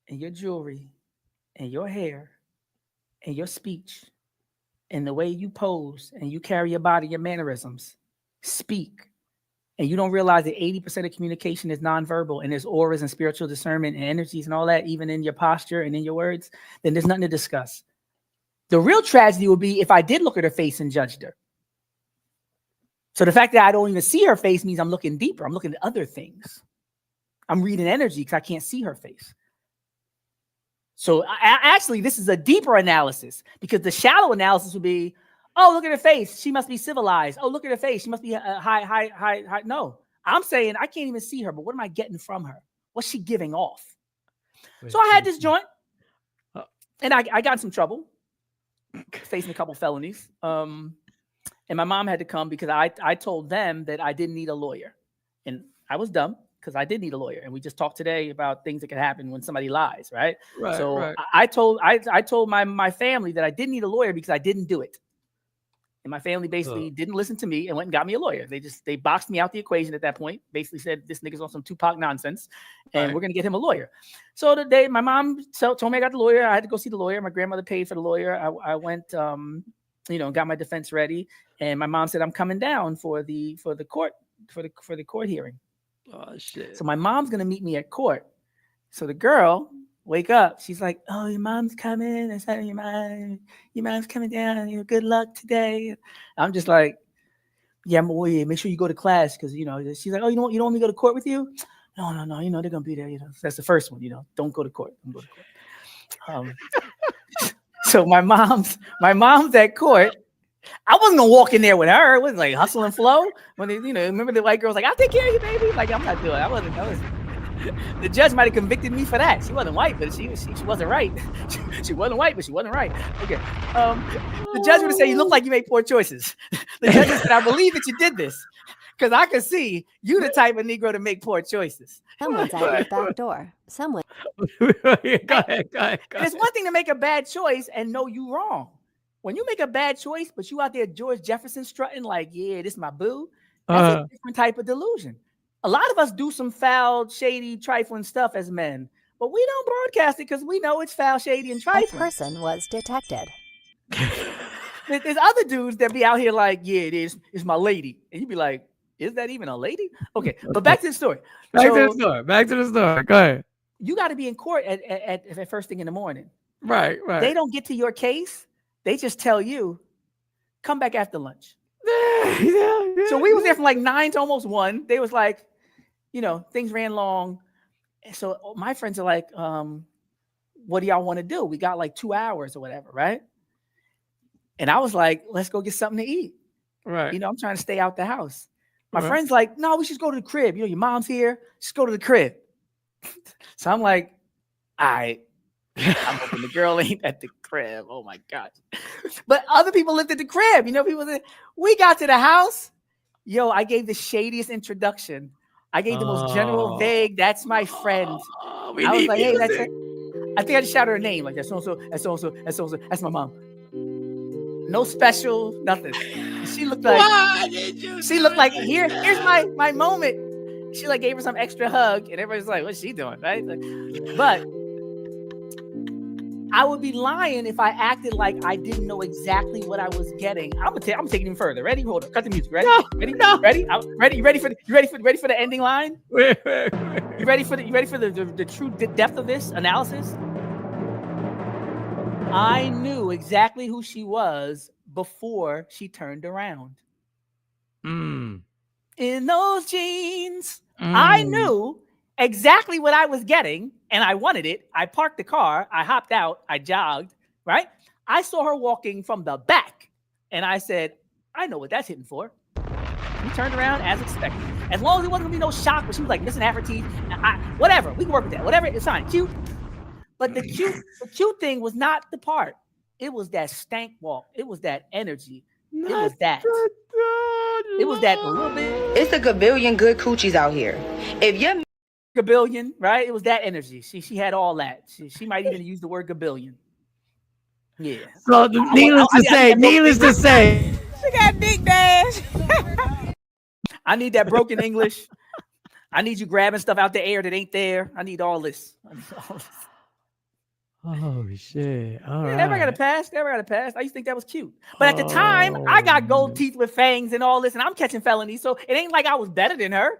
and your jewelry and your hair and your speech and the way you pose and you carry your body, your mannerisms, speak, and you don't realize that 80% of communication is nonverbal and there's auras and spiritual discernment and energies and all that, even in your posture and in your words, then there's nothing to discuss. The real tragedy would be if I did look at her face and judged her. So the fact that I don't even see her face means I'm looking deeper. I'm looking at other things. I'm reading energy because I can't see her face. So actually, this is a deeper analysis because the shallow analysis would be, oh, look at her face. She must be civilized. Oh, look at her face. She must be high. No, I'm saying I can't even see her, but what am I getting from her? What's she giving off? So I had this joint and I got in some trouble, facing a couple felonies. And my mom had to come because I told them that I didn't need a lawyer. And I was dumb because I did need a lawyer. And we just talked today about things that could happen when somebody lies, right? So right. I told my family that I didn't need a lawyer because I didn't do it. And my family basically didn't listen to me and went and got me a lawyer. They boxed me out the equation at that point, basically said, this nigga's on some Tupac nonsense and we're going to get him a lawyer. So the day my mom told me I got the lawyer, I had to go see the lawyer. My grandmother paid for the lawyer. I went, got my defense ready. And my mom said, I'm coming down for the court hearing. Oh, shit. So my mom's going to meet me at court. So the girl wake up. She's like, oh, your mom's coming. I said, your mom's coming down. Good luck today. I'm just like, yeah, make sure you go to class. Cause she's like, oh, you don't want me to go to court with you? No. They're going to be there. That's the first one, don't go to court. Don't go to court. So my mom's at court. I wasn't gonna walk in there with her. It was like hustle and flow. When they, remember the white girl's like, I'll take care of you, baby. Like, I'm not doing it. The judge might have convicted me for that. She wasn't white, but she wasn't right. She wasn't white, but she wasn't right. Okay. The judge would have said, you look like you made poor choices. The judge said, I believe that you did this. Because I could see you the type of Negro to make poor choices. Someone's at your back door. Someone. Go ahead. And it's one thing to make a bad choice and know you wrong. When you make a bad choice, but you out there George Jefferson strutting like, yeah, this is my boo, that's a different type of delusion. A lot of us do some foul, shady, trifling stuff as men, but we don't broadcast it because we know it's foul, shady, and trifling. A person was detected. There's other dudes that be out here like, yeah, it is. It's my lady. And you'd be like, is that even a lady? Okay, but back to the story. Back to the story. Go ahead. You got to be in court at first thing in the morning. Right. They don't get to your case. They just tell you, come back after lunch. So we was there from like 9 to almost 1. They was like, things ran long. And so my friends are like, what do y'all want to do? We got like 2 hours or whatever, right? And I was like, let's go get something to eat. Right. I'm trying to stay out the house. My friend's like, no, we should go to the crib. Your mom's here. Just go to the crib. So I'm like, all right. I'm hoping the girl ain't at the crib. Oh my gosh. But other people lived at the crib. People said, we got to the house. I gave the shadiest introduction. I gave the most general, vague, that's my friend. I was like, hey, that's it. I think I just shouted her name. Like, that's so-and-so, that's so-and-so, that's so-and-so, that's my mom. No special, nothing. She looked like, here's my moment. She like gave her some extra hug and everybody's like, what's she doing? Right? But I would be lying if I acted like I didn't know exactly what I was getting. I'm taking him further. Ready? Hold on. Cut the music. Ready? Ready? Ready? Ready? You ready for the ending line? Wait. You ready for the true depth of this analysis? I knew exactly who she was before she turned around. In those jeans, I knew exactly what I was getting, and I wanted it. I parked the car. I hopped out. I jogged, right? I saw her walking from the back, and I said, I know what that's hitting for. We turned around as expected. As long as it wasn't going to be no shock, but she was like missing half her teeth. Whatever. We can work with that. Whatever. It's fine. Cute. But the cute thing was not the part. It was that stank walk. It was that energy. It was that. It was that little bit. It's a gabillion good coochies out here. If you're gabillion, right? It was that energy. She had all that. She might even use the word gabillion. Yeah. So needless to say, She got big dash. I need that broken English. I need you grabbing stuff out the air that ain't there. I need all this. Oh shit! All right. Everybody got a pass. Everybody got a pass. I used to think that was cute, but at the time, I got gold teeth with fangs and all this, and I'm catching felonies, so it ain't like I was better than her.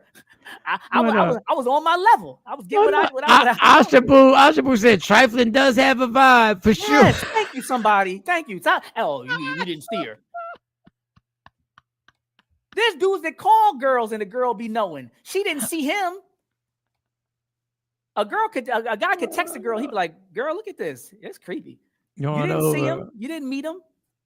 I was on my level. I was getting what I Ashabu said trifling does have a vibe for sure. Yes, thank you, somebody. Thank you. Oh, you didn't see her. There's dudes that call girls and the girl be knowing. She didn't see him. A guy could text a girl. He'd be like, "Girl, look at this. It's creepy. You didn't see him. You didn't meet him."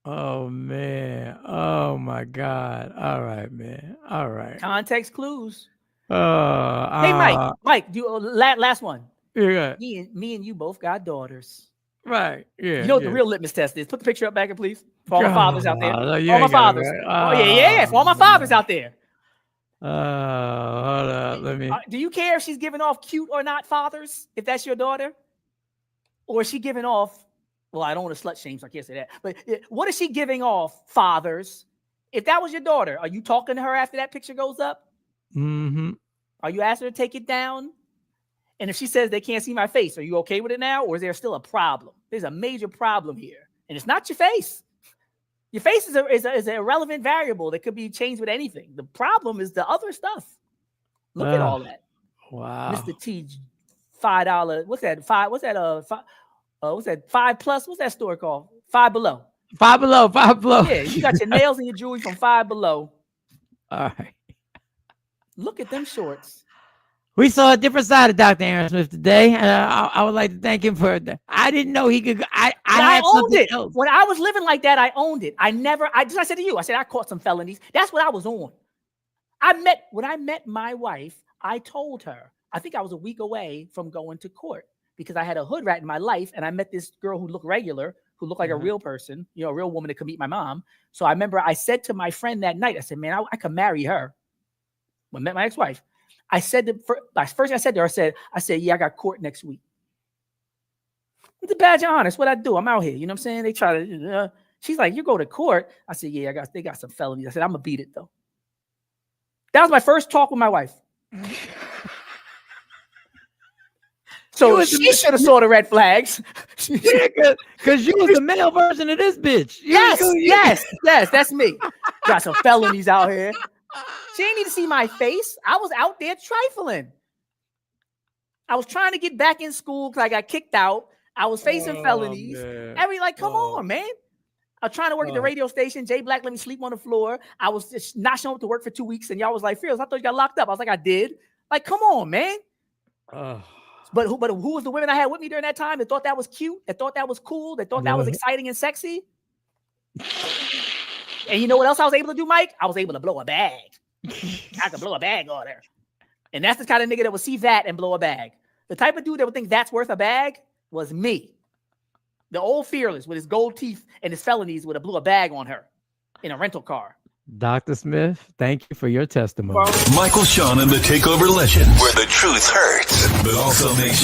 Oh man. Oh my God. All right, man. All right. Context clues. Hey, Mike. Do last one. Yeah. Me and you both got daughters. Right. Yeah. You know what the real litmus test is? Put the picture up back, please. For all my fathers out there. Yeah, all my fathers. Yeah. For all my fathers out there. Hold up. Let me. Do you care if she's giving off cute or not fathers? If that's your daughter, or is she giving off? Well, I don't want to slut shame, so I can't say that. But what is she giving off, fathers? If that was your daughter, are you talking to her after that picture goes up? Mm-hmm. Are you asking her to take it down? And if she says they can't see my face, are you okay with it now, or is there still a problem? There's a major problem here, and it's not your face. Your face is an irrelevant variable that could be changed with anything. The problem is the other stuff. Look at all that. Wow. Mr. T, $5. What's that? What's that? 5 Plus. What's that store called? Five Below. Five Below. Yeah, you got your nails and your jewelry from Five Below. All right. Look at them shorts. We saw a different side of Dr. Aaron Smith today. I would like to thank him for that. I didn't know he could. I owned it. When I was living like that, I owned it. I said to you, I caught some felonies. That's what I was on. When I met my wife, I told her, I think I was a week away from going to court because I had a hood rat in my life. And I met this girl who looked regular, who looked like a real person, a real woman that could meet my mom. So I remember I said to my friend that night, I said, man, I could marry her. When I met my ex-wife. I said first thing I said to her, I said, yeah, I got court next week. It's a badge of honor. What I do. I'm out here. You know what I'm saying? They try to, she's like, you go to court. I said, yeah, they got some felonies. I said, I'm going to beat it though. That was my first talk with my wife. So she should have saw the red flags. Because you was the male version of this bitch. Yes, that's me. Got some felonies out here. She didn't need to see my face. I was out there trifling. I was trying to get back in school because I got kicked out. I was facing felonies. Come on, man. I was trying to work at the radio station. Jay Black let me sleep on the floor. I was just not showing up to work for 2 weeks. And y'all was like, Fearless, I thought you got locked up. I was like, I did. Like, come on, man. But who was the women I had with me during that time that thought that was cute? That thought that was cool? That thought that was exciting and sexy? And you know what else I was able to do, Mike? I was able to blow a bag. I could blow a bag on her. And that's the kind of nigga that would see that and blow a bag. The type of dude that would think that's worth a bag was me. The old Fearless with his gold teeth and his felonies would have blew a bag on her in a rental car. Dr. Smith, thank you for your testimony. Michael Sean and the Takeover Legend, where the truth hurts, but also makes you